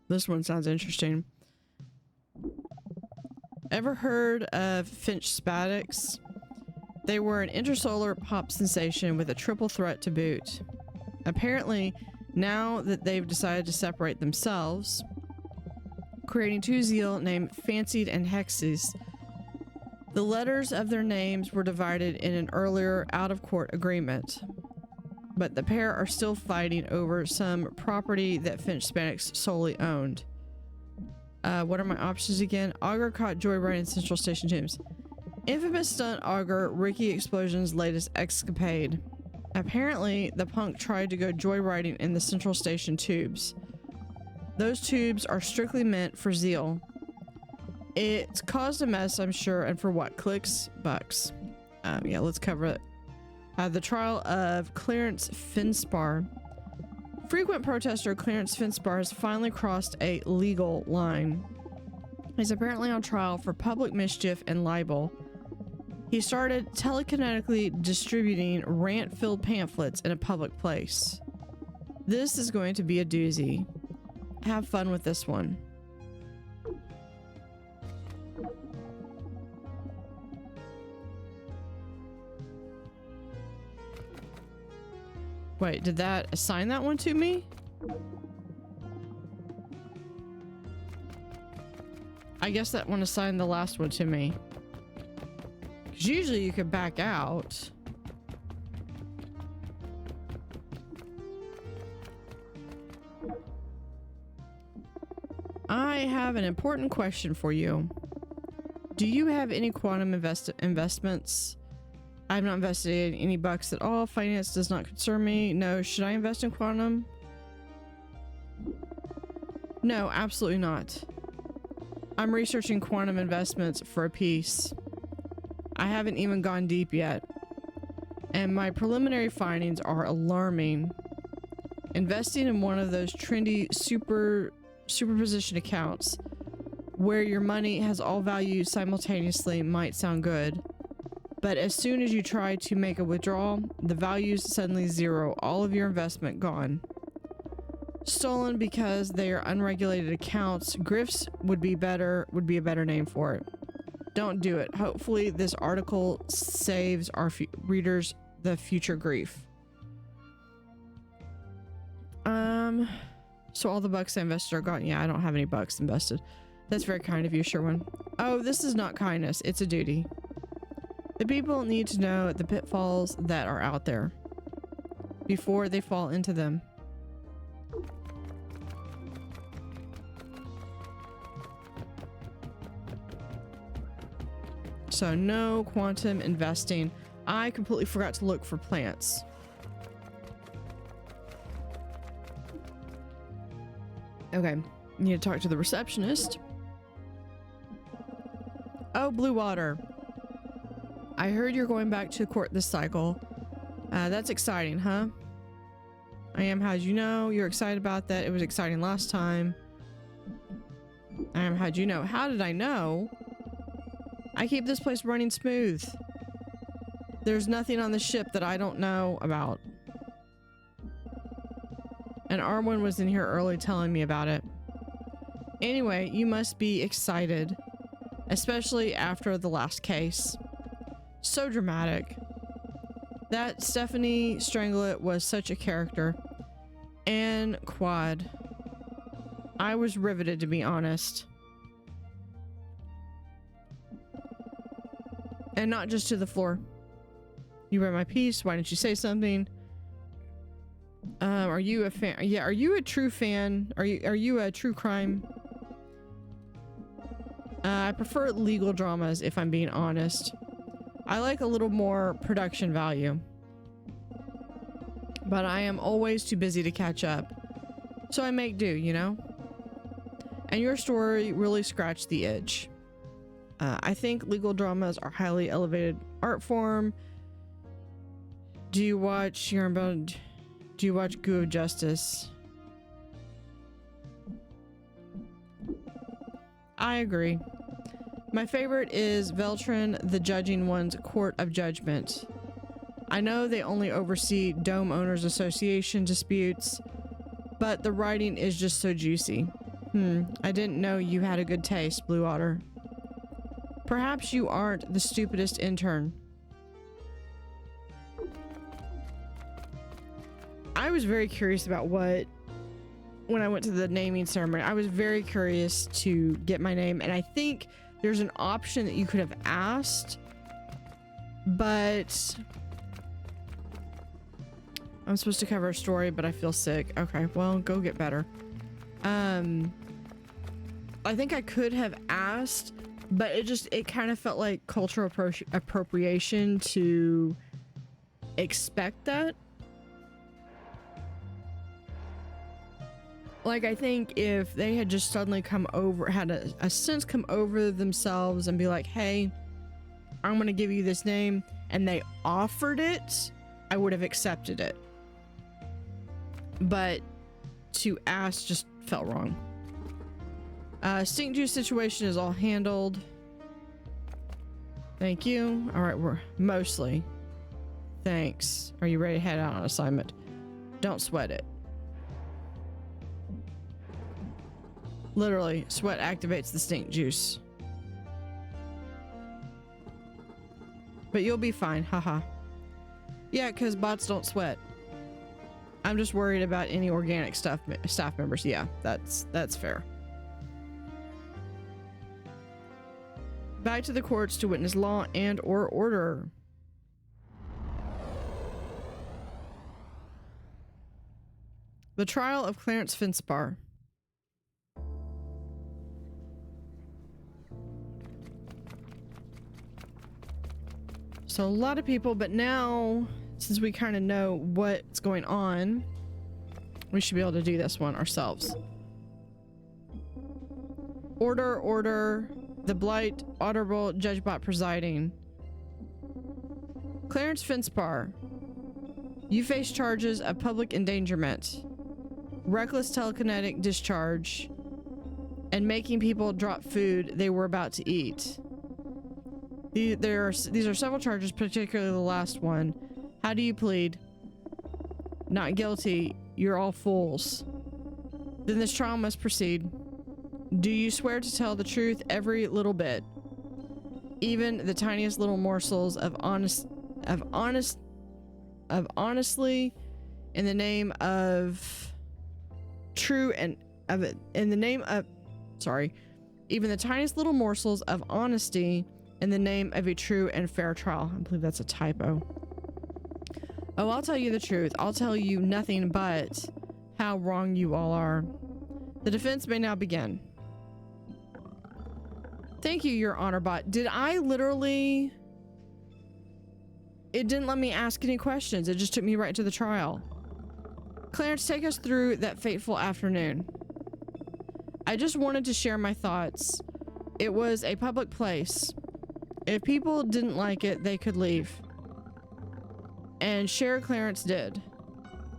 This one sounds interesting. Ever heard of Finch Spadix? They were an intersolar pop sensation with a triple threat to boot. Apparently, now that they've decided to separate themselves, creating 2 Zeal named Fancied and Hexes, the letters of their names were divided in an earlier out-of-court agreement. But the pair are still fighting over some property that Finch Spadix solely owned. What are my options again? Augur caught joyriding in Central Station tubes. Infamous stunt augur Ricky Explosion's latest escapade. Apparently, the punk tried to go joyriding in the Central Station tubes. Those tubes are strictly meant for Zeal. It's caused a mess, I'm sure, and for what? Clicks? Bucks. Yeah, let's cover it. The trial of Clarence Finspar. Frequent protester Clarence Finspar has finally crossed a legal line. He's apparently on trial for public mischief and libel. He started telekinetically distributing rant-filled pamphlets in a public place. This is going to be a doozy. Have fun with this one. Wait, did that assign that one to me? I guess that one assigned the last one to me. 'Cause usually you could back out. I have an important question for you. Do you have any quantum investments? I've not invested in any bucks at all. Finance does not concern me. No. Should I invest in quantum? No, absolutely not. I'm researching quantum investments for a piece. I haven't even gone deep yet. And my preliminary findings are alarming. Investing in one of those trendy superposition accounts where your money has all values simultaneously might sound good. But as soon as you try to make a withdrawal, the value is suddenly zero. All of your investment gone. Stolen because they are unregulated accounts. Grifts would be a better name for it. Don't do it. Hopefully this article saves our readers the future grief. So all the bucks I invested are gone. Yeah, I don't have any bucks invested. That's very kind of you, Sherwin. Oh, this is not kindness. It's a duty. The people need to know the pitfalls that are out there before they fall into them. So no quantum investing. I completely forgot to look for plants. Okay, need to talk to the receptionist. Oh, Blue Water. I heard you're going back to court this cycle. That's exciting, huh? I am. How'd you know? You're excited about that. It was exciting last time. I am. How'd you know? How did I know? I keep this place running smooth. There's nothing on the ship that I don't know about. And Arwen was in here early telling me about it. Anyway, you must be excited. Especially after the last case. So dramatic. That Stephanie Stranglet was such a character. And Quad. I was riveted, to be honest. And not just to the floor. You read my piece. Why didn't you say something? Are you a fan? Yeah, are you a true fan? Are you a true crime? I prefer legal dramas, if I'm being honest. I like a little more production value. But I am always too busy to catch up. So I make do, you know? And your story really scratched the itch. I think legal dramas are highly elevated art form. Do you watch Goo of Justice? I agree. My favorite is Veltrin, the Judging One's Court of Judgment. I know they only oversee Dome Owners Association disputes, but the writing is just so juicy. I didn't know you had a good taste, Blue Otter. Perhaps you aren't the stupidest intern. I was very curious about when I went to the naming ceremony, I was very curious to get my name, and I think there's an option that you could have asked, but I'm supposed to cover a story, but I feel sick. Okay, well, go get better. I think I could have asked, but it kind of felt like cultural appropriation to expect that. Like, I think if they had just suddenly had a sense come over themselves and be like, hey, I'm going to give you this name, and they offered it, I would have accepted it. But to ask just felt wrong. Stink juice situation is all handled. Thank you. All right, we're mostly. Thanks. Are you ready to head out on assignment? Don't sweat it. Literally, sweat activates the stink juice. But you'll be fine, haha. Yeah, because bots don't sweat. I'm just worried about any organic staff members. Yeah, that's fair. Back to the courts to witness law and or order. The trial of Clarence Finspar. So a lot of people, but now, since we kind of know what's going on, we should be able to do this one ourselves. Order, the Blight, Audible, Judgebot presiding. Clarence Finspar, you face charges of public endangerment, reckless telekinetic discharge, and making people drop food they were about to eat. These are several charges, particularly the last one. How do you plead? Not guilty. You're all fools. Then this trial must proceed. Do you swear to tell the truth every little bit, even the tiniest little morsels of honestly, in the name of true and of it, in the name of, sorry, even the tiniest little morsels of honesty in the name of a true and fair trial? I believe that's a typo. Oh, I'll tell you the truth. I'll tell you nothing but how wrong you all are. The defense may now begin. Thank you, Your Honor Bot. Did I literally... It didn't let me ask any questions. It just took me right to the trial. Clarence, take us through that fateful afternoon. I just wanted to share my thoughts. It was a public place. If people didn't like it, they could leave. And Sheriff Clarence did,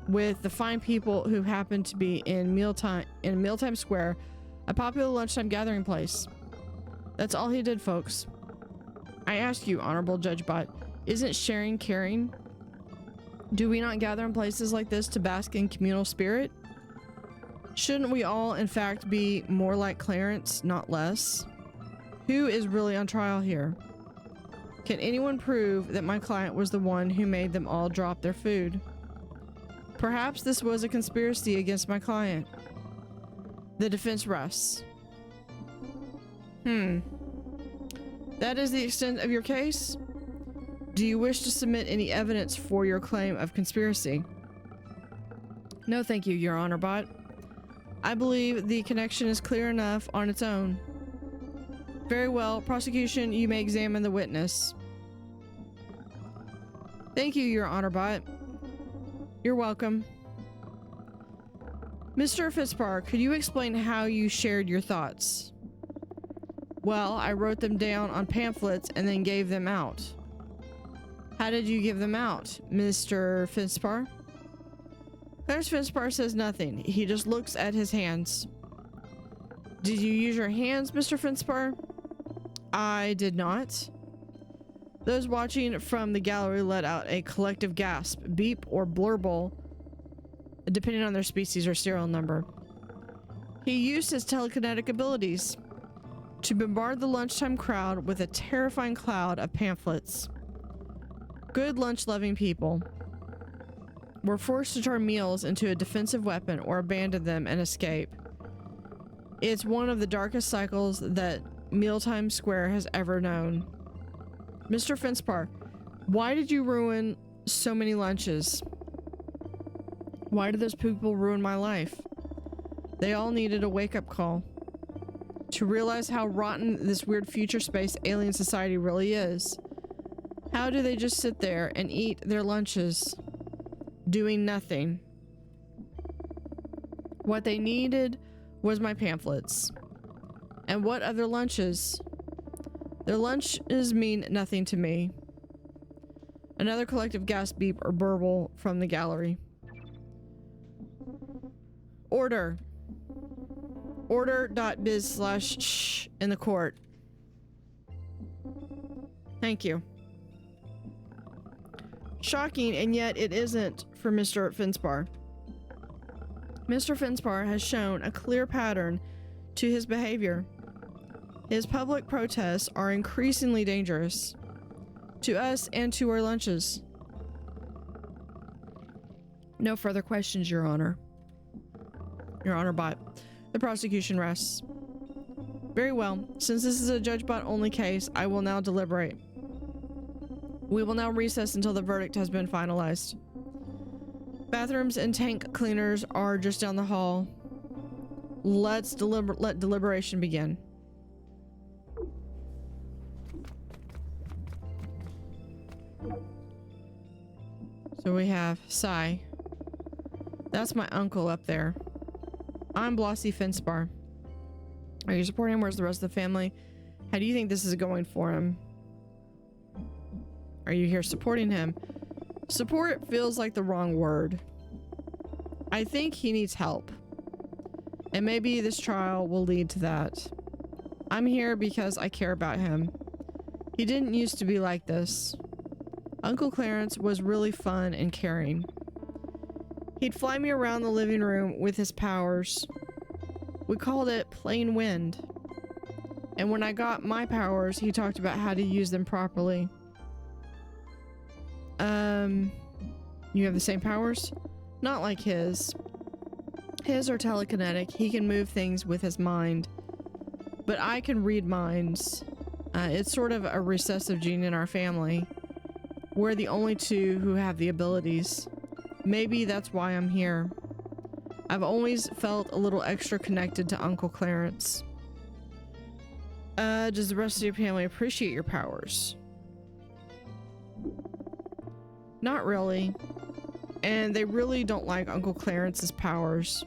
with the fine people who happened to be in Mealtime Square, a popular lunchtime gathering place. That's all he did, folks. I ask you, Honorable Judge Bot, isn't sharing caring? Do we not gather in places like this to bask in communal spirit? Shouldn't we all, in fact, be more like Clarence, not less? Who is really on trial here? Can anyone prove that my client was the one who made them all drop their food? Perhaps this was a conspiracy against my client. The defense rests. That is the extent of your case? Do you wish to submit any evidence for your claim of conspiracy? No, thank you, Your Honor Bot. I believe the connection is clear enough on its own. Very well, prosecution, you may examine the witness. Thank you, Your Honor Bot. You're welcome. Mr. Fitzpatrick, could you explain how you shared your thoughts? Well, I wrote them down on pamphlets and then gave them out. How did you give them out, Mr. Fitzpatrick? Clarence Fitzpatrick says nothing. He just looks at his hands. Did you use your hands, Mr. Fitzpatrick? I did not. Those watching from the gallery let out a collective gasp, beep, or blurble, depending on their species or serial number. He used his telekinetic abilities to bombard the lunchtime crowd with a terrifying cloud of pamphlets. Good lunch-loving people were forced to turn meals into a defensive weapon or abandon them and escape. It's one of the darkest cycles that Mealtime Square has ever known. Mr. Finspar, why did you ruin so many lunches? Why did those people ruin my life? They all needed a wake-up call to realize how rotten this weird future space alien society really is. How do they just sit there and eat their lunches, doing nothing? What they needed was my pamphlets. And what other lunches? Their lunches mean nothing to me. Another collective gasp, beep, or burble from the gallery. Order. Order.biz/shh in the court. Thank you. Shocking, and yet it isn't for Mr. Finspar. Mr. Finspar has shown a clear pattern to his behavior. His public protests are increasingly dangerous to us and to our lunches. No further questions, Your Honor. Your Honor Bot. The prosecution rests. Very well. Since this is a Judge Bot only case, I will now deliberate. We will now recess until the verdict has been finalized. Bathrooms and tank cleaners are just down the hall. Let deliberation begin. So we have Sai. That's my uncle up there. I'm Blossy Finspar. Are you supporting him? Where's the rest of the family? How do you think this is going for him? Are you here supporting him? Support feels like the wrong word. I think he needs help. And maybe this trial will lead to that. I'm here because I care about him. He didn't used to be like this. Uncle Clarence was really fun and caring. He'd fly me around the living room with his powers. We called it plain wind. And when I got my powers, he talked about how to use them properly. You have the same powers? Not like his. His are telekinetic. He can move things with his mind. But I can read minds. It's sort of a recessive gene in our family. We're the only two who have the abilities. Maybe that's why I'm here. I've always felt a little extra connected to Uncle Clarence. Does the rest of your family appreciate your powers? Not really. And they really don't like Uncle Clarence's powers.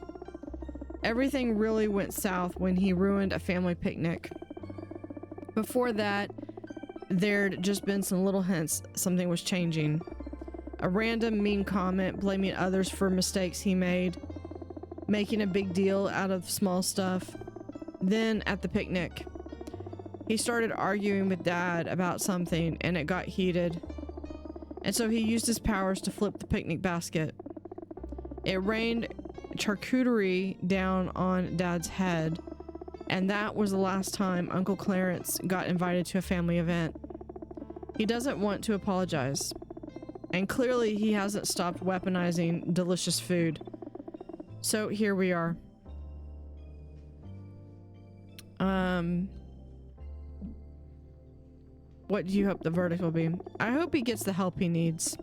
Everything really went south when he ruined a family picnic. Before that, there'd just been some little hints something was changing. A random mean comment blaming others for mistakes he made, making a big deal out of small stuff. Then at the picnic, he started arguing with Dad about something and it got heated. And so he used his powers to flip the picnic basket. It rained charcuterie down on Dad's head, and that was the last time Uncle Clarence got invited to a family event. He doesn't want to apologize, and clearly he hasn't stopped weaponizing delicious food. So here we are. What do you hope the verdict will be? I hope he gets the help he needs,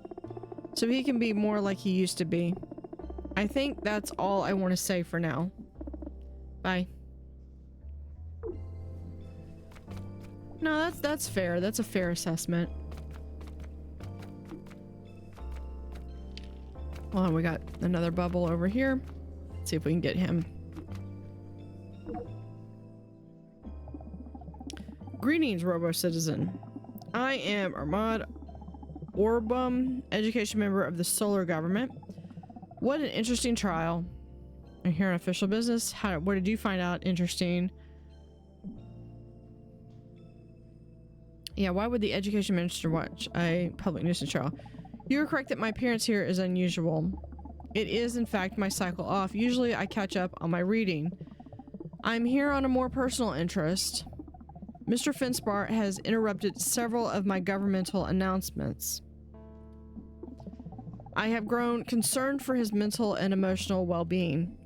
so he can be more like he used to be. I think that's all I want to say for now. Bye. No, that's fair. That's a fair assessment. Well, we got another bubble over here. Let's see if we can get him. Greetings, Robo Citizen. I am Ahmad Orbum, education member of the Solar Government. What an interesting trial. I'm here on official business. What did you find out interesting? Yeah, why would the education minister watch a public nuisance trial? You are correct that my appearance here is unusual. It is, in fact, my cycle off. Usually I catch up on my reading. I'm here on a more personal interest. Mr. Finspar has interrupted several of my governmental announcements. I have grown concerned for his mental and emotional well-being.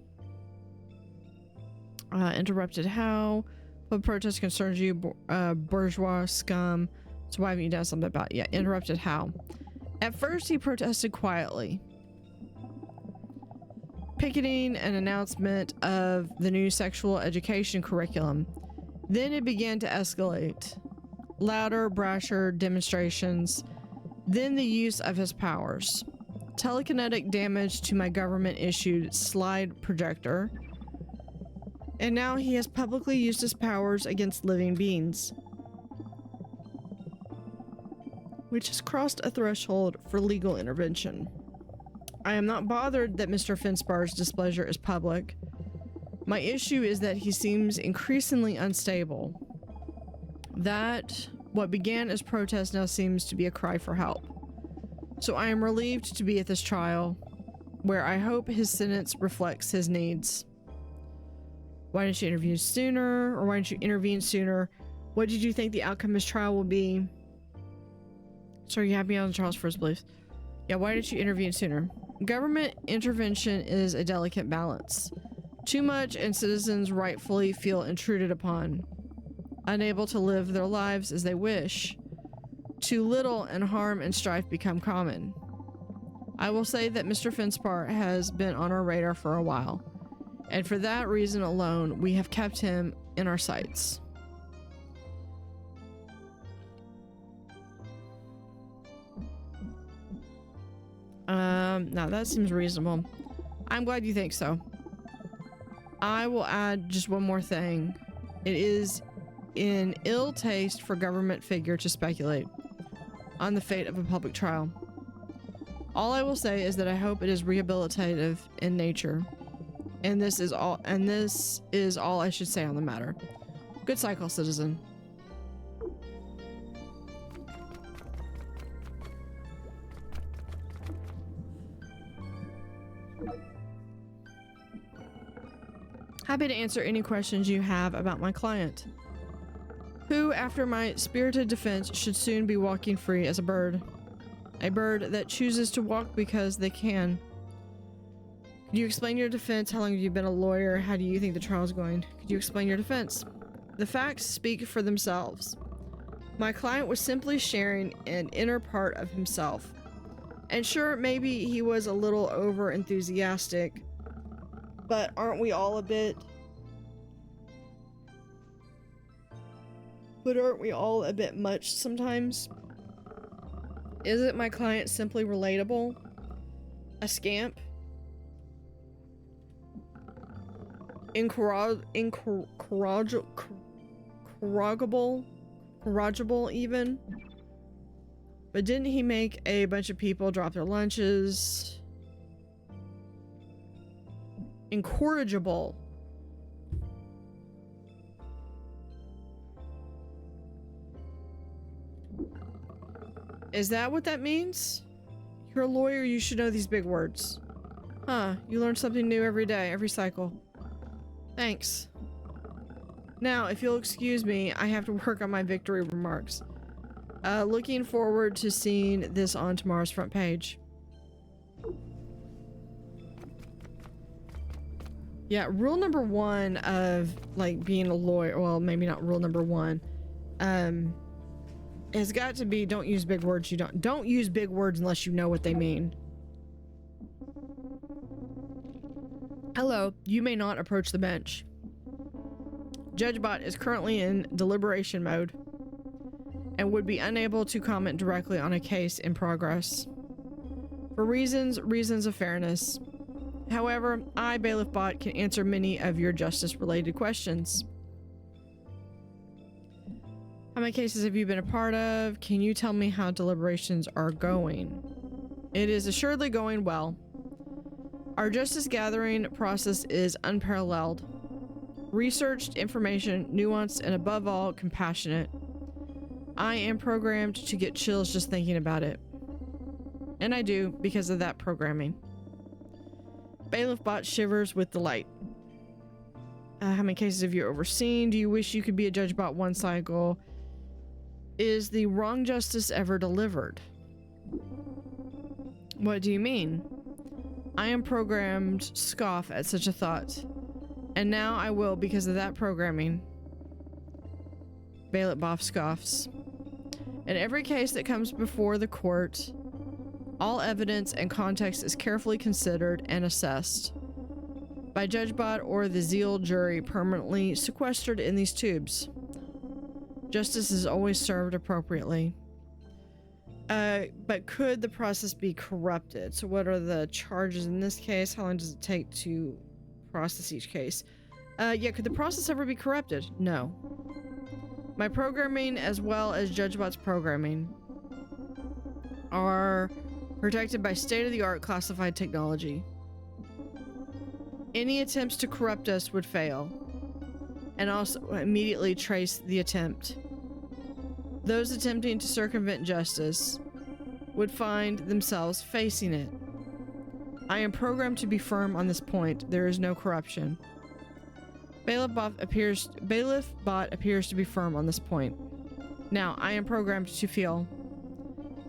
Interrupted how? What protest concerns you, bourgeois scum? So why haven't you done something about it? Yeah, interrupted how? At first, he protested quietly, picketing an announcement of the new sexual education curriculum. Then it began to escalate. Louder, brasher demonstrations. Then the use of his powers. Telekinetic damage to my government-issued slide projector. And now he has publicly used his powers against living beings, which has crossed a threshold for legal intervention. I am not bothered that Mr. Finspar's displeasure is public. My issue is that he seems increasingly unstable. That what began as protest now seems to be a cry for help. So I am relieved to be at this trial, where I hope his sentence reflects his needs. Why didn't you intervene sooner? Or why didn't you intervene sooner? What did you think the outcome of his trial will be? So are you happy on Charles' first beliefs? Yeah, why didn't you intervene sooner? Government intervention is a delicate balance. Too much and citizens rightfully feel intruded upon, unable to live their lives as they wish. Too little and harm and strife become common. I will say that Mr. Finspar has been on our radar for a while, and for that reason alone, we have kept him in our sights. Now that seems reasonable. I'm glad you think so. I will add just one more thing. It is in ill taste for government figure to speculate on the fate of a public trial. All I will say is that I hope it is rehabilitative in nature. And this is all I should say on the matter. Good cycle, citizen. Happy to answer any questions you have about my client, who, after my spirited defense, should soon be walking free as a bird. A bird that chooses to walk because they can. Could you explain your defense? How long have you been a lawyer? How do you think the trial is going? Could you explain your defense? The facts speak for themselves. My client was simply sharing an inner part of himself. And sure, maybe he was a little over enthusiastic, but aren't we all a bit? But aren't we all a bit much sometimes? Isn't my client simply relatable? A scamp? incorrigible even. But didn't he make a bunch of people drop their lunches? Incorrigible. Is that what that means? You're a lawyer, you should know these big words. Huh, you learn something new every day, every cycle. Thanks. Now, if you'll excuse me, I have to work on my victory remarks. Looking forward to seeing this on tomorrow's front page. Yeah, rule number one of, like, being a lawyer, well, maybe not rule number one, has got to be don't use big words you don't use big words unless you know what they mean. Hello, you may not approach the bench. JudgeBot is currently in deliberation mode and would be unable to comment directly on a case in progress for reasons of fairness. However, I, BailiffBot, can answer many of your justice-related questions. How many cases have you been a part of? Can you tell me how deliberations are going? It is assuredly going well. Our justice gathering process is unparalleled. Researched information, nuanced, and above all, compassionate. I am programmed to get chills just thinking about it. And I do because of that programming. BailiffBot shivers with delight. How many cases have you overseen? Do you wish you could be a JudgeBot one cycle? Is the wrong justice ever delivered? What do you mean? I am programmed scoff at such a thought. And now I will because of that programming. BailiffBot scoffs. In every case that comes before the court, all evidence and context is carefully considered and assessed by JudgeBot or the Zeal jury permanently sequestered in these tubes. Justice is always served appropriately. But could the process be corrupted? So what are the charges in this case? How long does it take to process each case? Yeah, could the process ever be corrupted? No. My programming, as well as JudgeBot's programming, are protected by state-of-the-art classified technology. Any attempts to corrupt us would fail, and also immediately trace the attempt. Those attempting to circumvent justice would find themselves facing it. I am programmed to be firm on this point. There is no corruption. BailiffBot appears to be firm on this point. Now, I am programmed to feel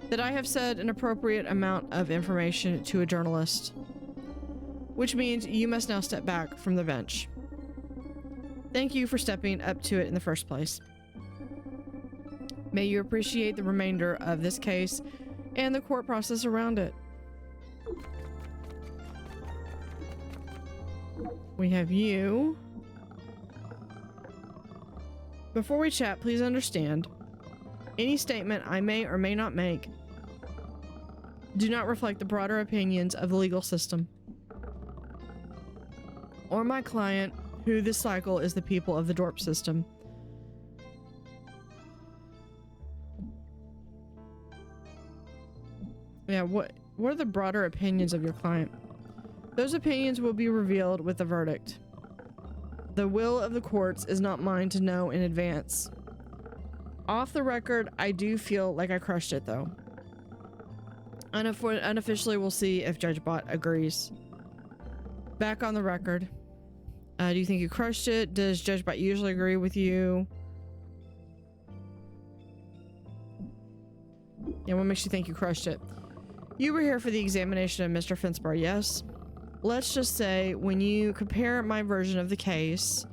that I have said an appropriate amount of information to a journalist, which means you must now step back from the bench. Thank you for stepping up to it in the first place. May you appreciate the remainder of this case and the court process around it. We have you. Before we chat, please understand, any statement I may or may not make do not reflect the broader opinions of the legal system or my client, who this cycle is the people of the DORP system. Yeah, what are the broader opinions of your client? Those opinions will be revealed with the verdict. The will of the courts is not mine to know in advance. Off the record, I do feel like I crushed it, though. Unofficially, we'll see if JudgeBot agrees. Back on the record. Do you think you crushed it? Does JudgeBot usually agree with you? Yeah, what makes you think you crushed it? You were here for the examination of Mr. Finspar, yes? Let's just say, when you compare my version of the case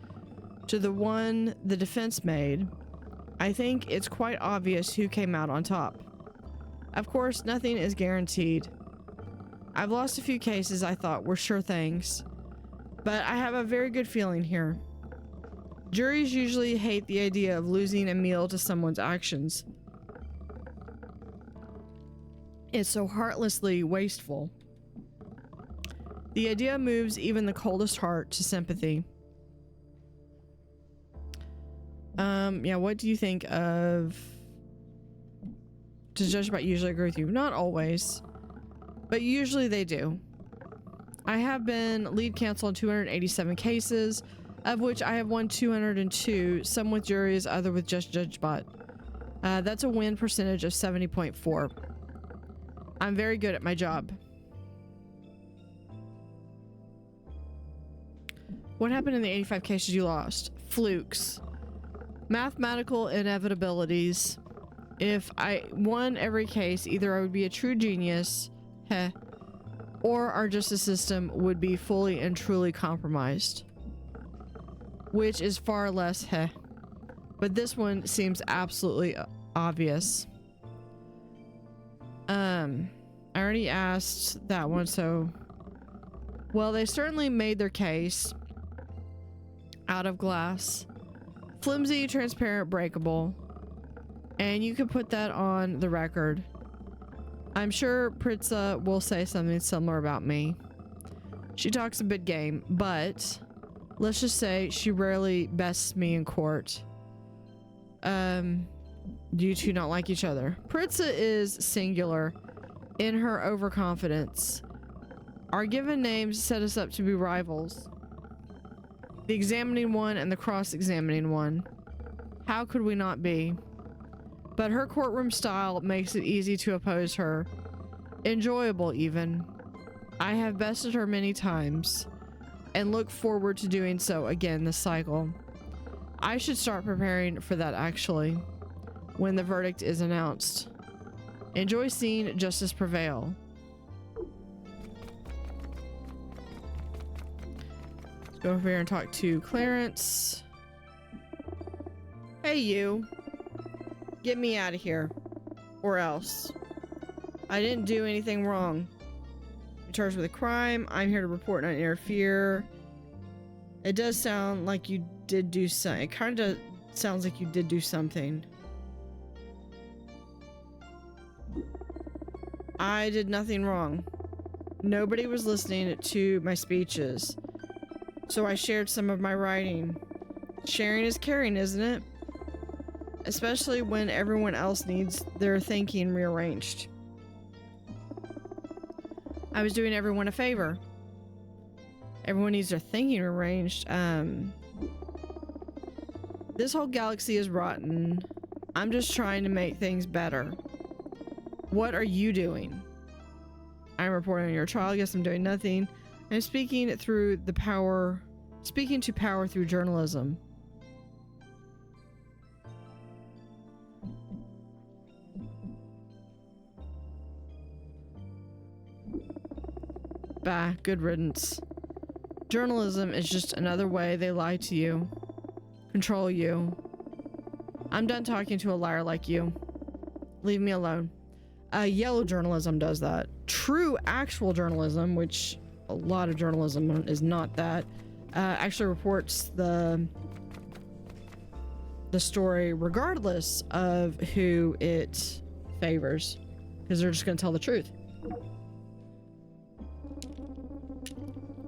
to the one the defense made, I think it's quite obvious who came out on top. Of course, nothing is guaranteed. I've lost a few cases I thought were sure things, but I have a very good feeling here. Juries usually hate the idea of losing a meal to someone's actions. It's so heartlessly wasteful. The idea moves even the coldest heart to sympathy. Yeah, what do you think of... Does Judgebot usually agree with you? Not always, but usually they do. I have been lead counsel on 287 cases, of which I have won 202, some with juries, other with just Judgebot. That's a win percentage of 70.4. I'm very good at my job. What happened in the 85 cases you lost? Flukes. Mathematical inevitabilities. If I won every case, either I would be a true genius, or our justice system would be fully and truly compromised. Which is far less, but this one seems absolutely obvious. I already asked that one, so... Well, they certainly made their case out of glass. Flimsy, transparent, breakable. And you can put that on the record. I'm sure Pritza will say something similar about me. She talks a big game, but let's just say she rarely bests me in court. You two don't like each other. Pritza is singular in her overconfidence. Our given names set us up to be rivals. The examining one and the cross-examining one. How could we not be? But her courtroom style makes it easy to oppose her. Enjoyable, even. I have bested her many times, and look forward to doing so again this cycle. I should start preparing for that, actually, when the verdict is announced. Enjoy seeing justice prevail. Let's go over here and talk to Clarence. Hey, you. Get me out of here. Or else. I didn't do anything wrong. You're charged with a crime. I'm here to report, not interfere. It does sound like you did do something. It kind of sounds like you did do something. I did nothing wrong. Nobody was listening to my speeches. So I shared some of my writing. Sharing is caring, isn't it? Especially when everyone else needs their thinking rearranged. I was doing everyone a favor. Everyone needs their thinking rearranged. This whole galaxy is rotten. I'm just trying to make things better. What are you doing? I'm reporting on your trial. I guess I'm doing nothing. I'm speaking to power through journalism. Bah, good riddance. Journalism is just another way they lie to you. Control you. I'm done talking to a liar like you. Leave me alone. Yellow journalism does that. True actual journalism, which a lot of journalism is not that, actually reports the story regardless of who it favors, because they're just going to tell the truth.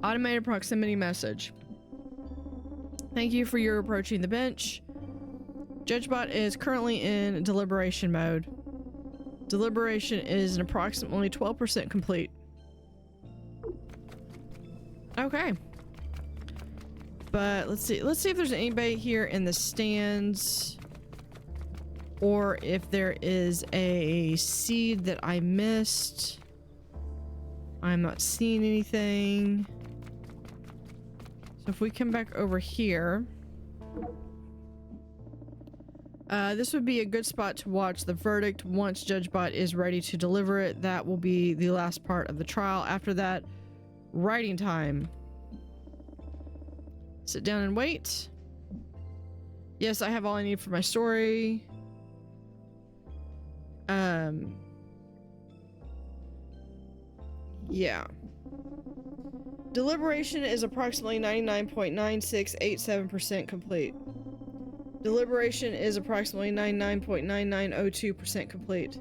Automated proximity message. Thank you for your approaching the bench. Judgebot is currently in deliberation mode. Deliberation is an approximately 12% complete. Okay. But let's see if there's anybody here in the stands, or if there is a seed that I missed. I'm not seeing anything. So if we come back over here, this would be a good spot to watch the verdict once Judgebot is ready to deliver it. That will be the last part of the trial. After that, writing time. Sit down and wait. Yes, I have all I need for my story. Yeah. Deliberation is approximately 99.9687% complete. Deliberation is approximately 99.9902% complete.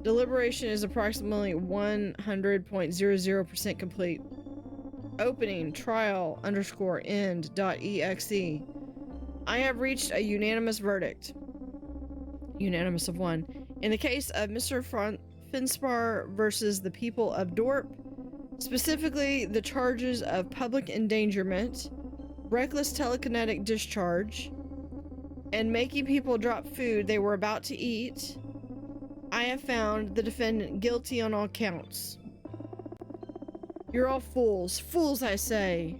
Deliberation is approximately 100.00% complete. Opening trial_end.exe. I have reached a unanimous verdict. Unanimous of one. In the case of Mr. Finspar versus the people of Dorp, specifically the charges of public endangerment, reckless telekinetic discharge, and making people drop food they were about to eat, I have found the defendant guilty on all counts. You're all fools. Fools, I say.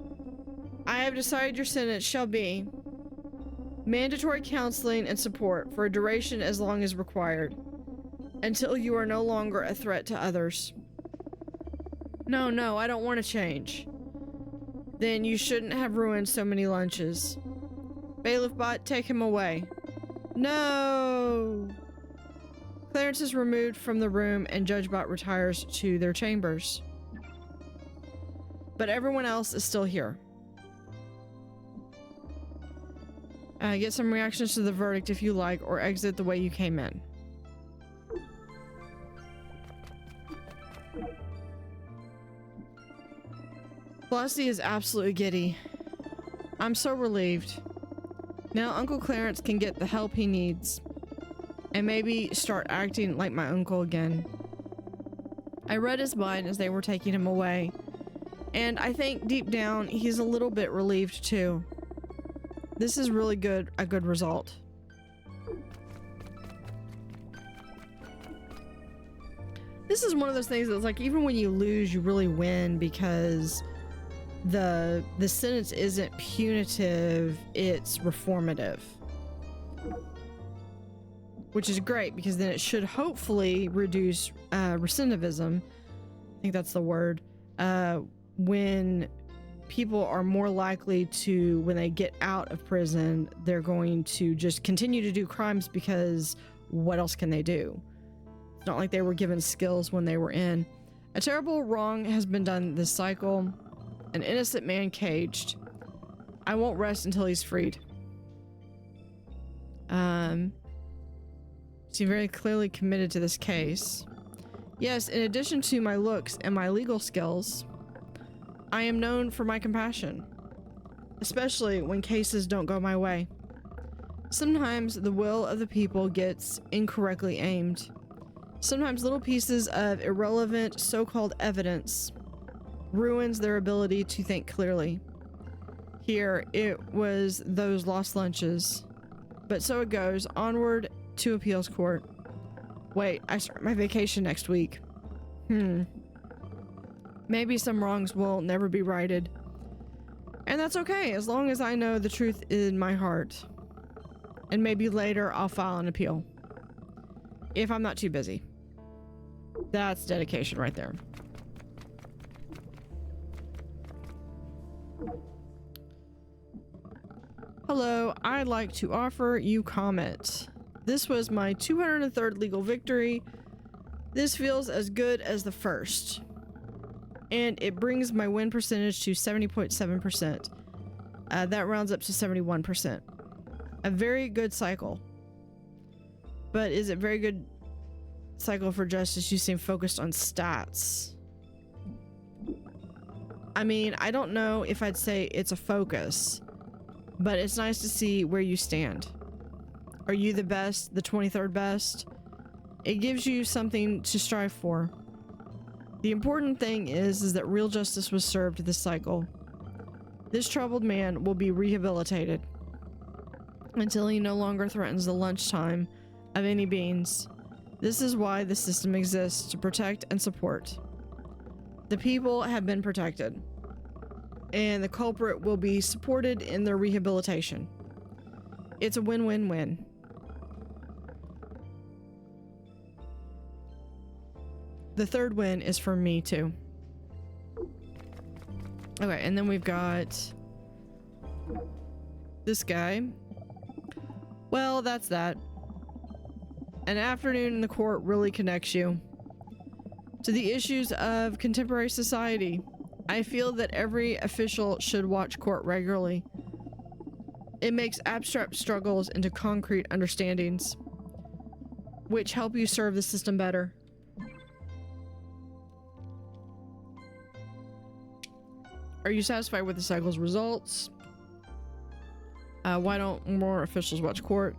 I have decided your sentence shall be mandatory counseling and support for a duration as long as required, until you are no longer a threat to others. No, I don't want to change. Then you shouldn't have ruined so many lunches. Bailiff Bot, take him away. No! Clarence is removed from the room and Judge Bot retires to their chambers. But everyone else is still here. Get some reactions to the verdict if you like, or exit the way you came in. Velocity is absolutely giddy. I'm so relieved. Now Uncle Clarence can get the help he needs. And maybe start acting like my uncle again. I read his mind as they were taking him away. And I think deep down, he's a little bit relieved too. This is really a good result. This is one of those things that's like, even when you lose, you really win, because the sentence isn't punitive, it's reformative. Which is great, because then it should hopefully reduce recidivism. I think that's the word. When people are more likely to, when they get out of prison, they're going to just continue to do crimes, because what else can they do? It's not like they were given skills when they were in. A terrible wrong has been done this cycle. An innocent man caged. I won't rest until he's freed. Seem very clearly committed to this case. Yes, in addition to my looks and my legal skills, I am known for my compassion, especially when cases don't go my way. Sometimes the will of the people gets incorrectly aimed. Sometimes little pieces of irrelevant so-called evidence ruins their ability to think clearly. Here, it was those lost lunches. But so it goes, onward to appeals court. Wait, I start my vacation next week. Maybe some wrongs will never be righted. And that's okay, as long as I know the truth in my heart. And maybe later I'll file an appeal. If I'm not too busy. That's dedication right there. Hello, I'd like to offer you comment. This was my 203rd legal victory. This feels as good as the first. And it brings my win percentage to 70.7%. That rounds up to 71%. A very good cycle. But is it very good cycle for justice? You seem focused on stats. I mean, I don't know if I'd say it's a focus, but it's nice to see where you stand. Are you the best, the 23rd best? It gives you something to strive for. The important thing is that real justice was served this cycle. This troubled man will be rehabilitated until he no longer threatens the lunchtime of any beings. This is why the system exists, to protect and support. The people have been protected, and the culprit will be supported in their rehabilitation. It's a win-win-win. The third win is for me too. Okay, and then we've got this guy. Well, that's that. An afternoon in the court really connects you to the issues of contemporary society. I feel that every official should watch court regularly. It makes abstract struggles into concrete understandings, which help you serve the system better. Are you satisfied with the cycle's results? Why don't more officials watch court?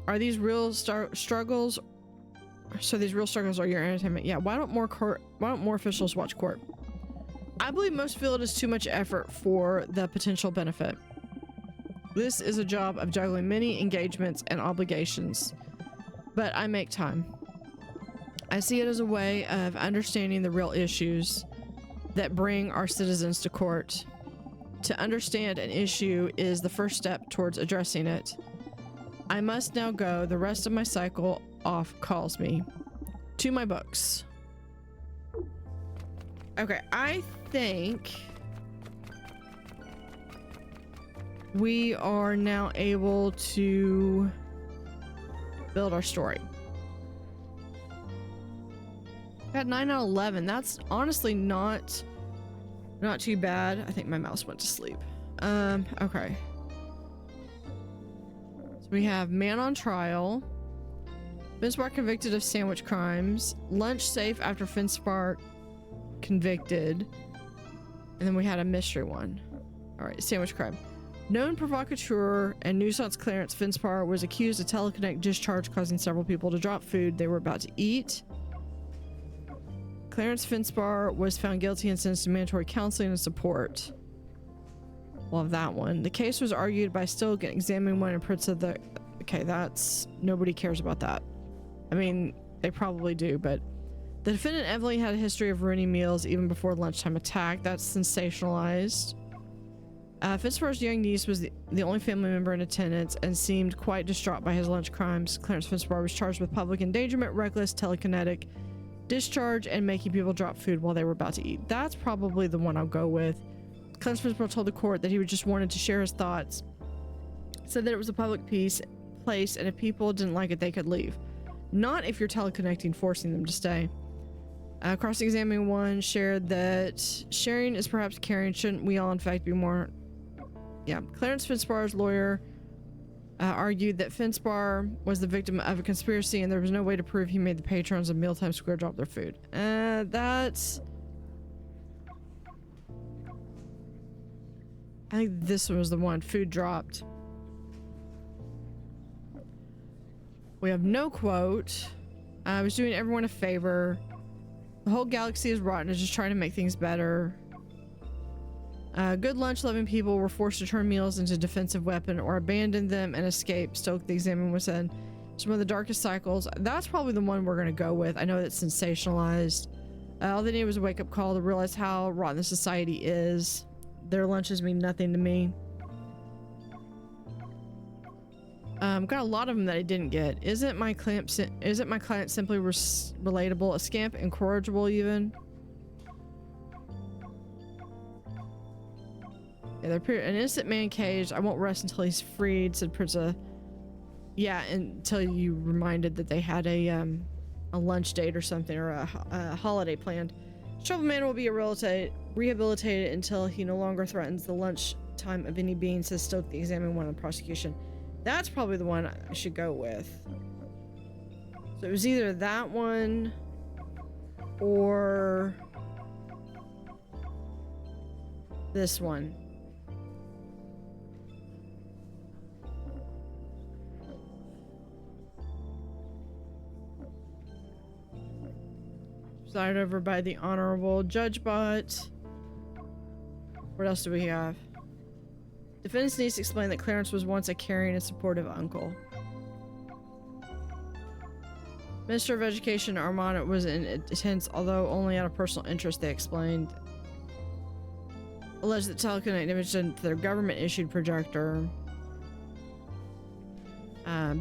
Are these real struggles? So these real struggles are your entertainment. Yeah. Why don't more officials watch court? I believe most feel it is too much effort for the potential benefit. This is a job of juggling many engagements and obligations, but I make time. I see it as a way of understanding the real issues that bring our citizens to court. To understand an issue is the first step towards addressing it. I must now go. The rest of my cycle off calls me. To my books. Okay, I think we are now able to build our story. Got 9 out of 11. That's honestly not too bad. I think my mouse went to sleep. Okay. So we have man on trial. Finspar convicted of sandwich crimes. Lunch safe after Finspar convicted. And then we had a mystery one. All right, sandwich crime. Known provocateur and nuisance Clarence Finspar was accused of telekinetic discharge causing several people to drop food they were about to eat. Clarence Finspar was found guilty and sentenced to mandatory counseling and support. We'll have that one. The case was argued by Stilgan, examining one in Prince of the... Okay, that's... Nobody cares about that. I mean, they probably do, but... The defendant evidently had a history of ruining meals even before the lunchtime attack. That's sensationalized. Finspar's young niece was the only family member in attendance and seemed quite distraught by his lunch crimes. Clarence Finspar was charged with public endangerment, reckless telekinetic discharge, and making people drop food while they were about to eat. That's probably the one I'll go with. Clarence Finspar told the court that he just wanted to share his thoughts. Said that it was a public place, and if people didn't like it, they could leave. Not if you're teleconnecting, forcing them to stay. Cross-examining one shared that sharing is perhaps caring. Shouldn't we all, in fact, be more... Yeah. Clarence Finspar's lawyer argued that Finspar was the victim of a conspiracy and there was no way to prove he made the patrons of Mealtime Square drop their food. That's... I think this was the one. Food dropped. We have no quote. I was doing everyone a favor. The whole galaxy is rotten. It's just trying to make things better. Good lunch-loving people were forced to turn meals into a defensive weapon or abandon them and escape. Stoke the examiner was said. It's one of the darkest cycles. That's probably the one we're going to go with. I know that's sensationalized. All they needed was a wake-up call to realize how rotten the society is. Their lunches mean nothing to me. Got a lot of them that I didn't get. Isn't my client simply relatable, a scamp, incorrigible even? Yeah, they're an innocent man caged. I won't rest until he's freed, said Prince. Yeah, until you reminded that they had a lunch date or something, or a holiday planned. Trouble man will be rehabilitated until he no longer threatens the lunch time of any being, says Stoke, the examining one of the prosecution. That's probably the one I should go with. So it was either that one or this one. Presided over by the Honorable Judge Bot. What else do we have? Defendant's niece explained that Clarence was once a caring and supportive uncle. Minister of Education Armada was in attendance, although only out of personal interest, they explained. Alleged that telekinetic imaged into their government-issued projector.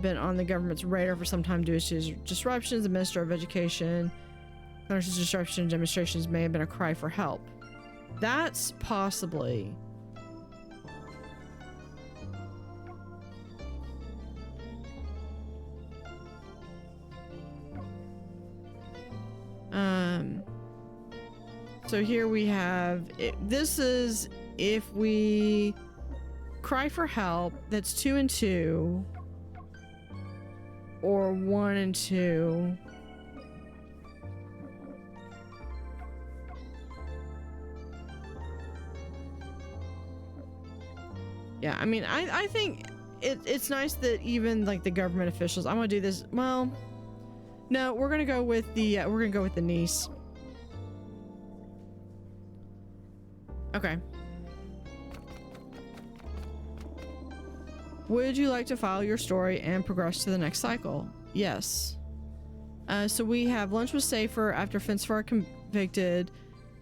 Been on the government's radar for some time due to his disruptions. The Minister of Education. Clarence's disruption demonstrations may have been a cry for help. That's possibly... So here we have, this is if we cry for help, that's 2 and 2, or 1 and 2. Yeah, I mean, I think it's nice that even like the government officials, I'm gonna do this. Well, no, we're gonna go with the niece. Okay. Would you like to file your story and progress to the next cycle? Yes. So we have lunch was safer after Finspar convicted.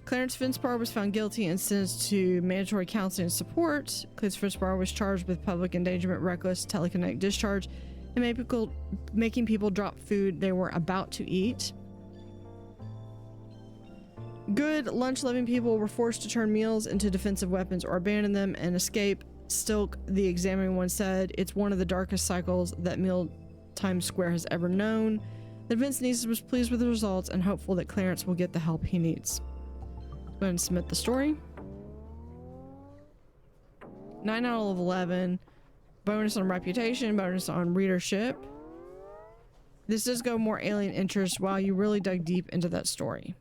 Clarence Finspar was found guilty and sentenced to mandatory counseling and support. Clarence Finspar was charged with public endangerment, reckless telekinetic discharge, and making people drop food they were about to eat. Good lunch-loving people were forced to turn meals into defensive weapons or abandon them and escape. Stilk, the examining one, said, "It's one of the darkest cycles that Mealtime Square has ever known." The defense niece was pleased with the results and hopeful that Clarence will get the help he needs. Go ahead and submit the story. 9 out of 11. Bonus on reputation, bonus on readership. This does go more alien interest while you really dug deep into that story.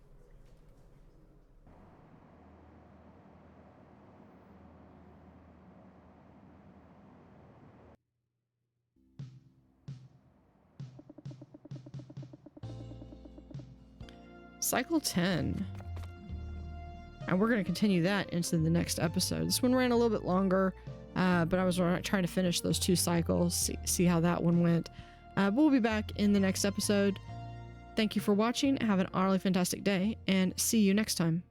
Cycle 10. And we're going to continue that into the next episode. This one ran a little bit longer, but I was trying to finish those 2 cycles, see how that one went. But we'll be back in the next episode. Thank you for watching. Have an utterly fantastic day, and see you next time.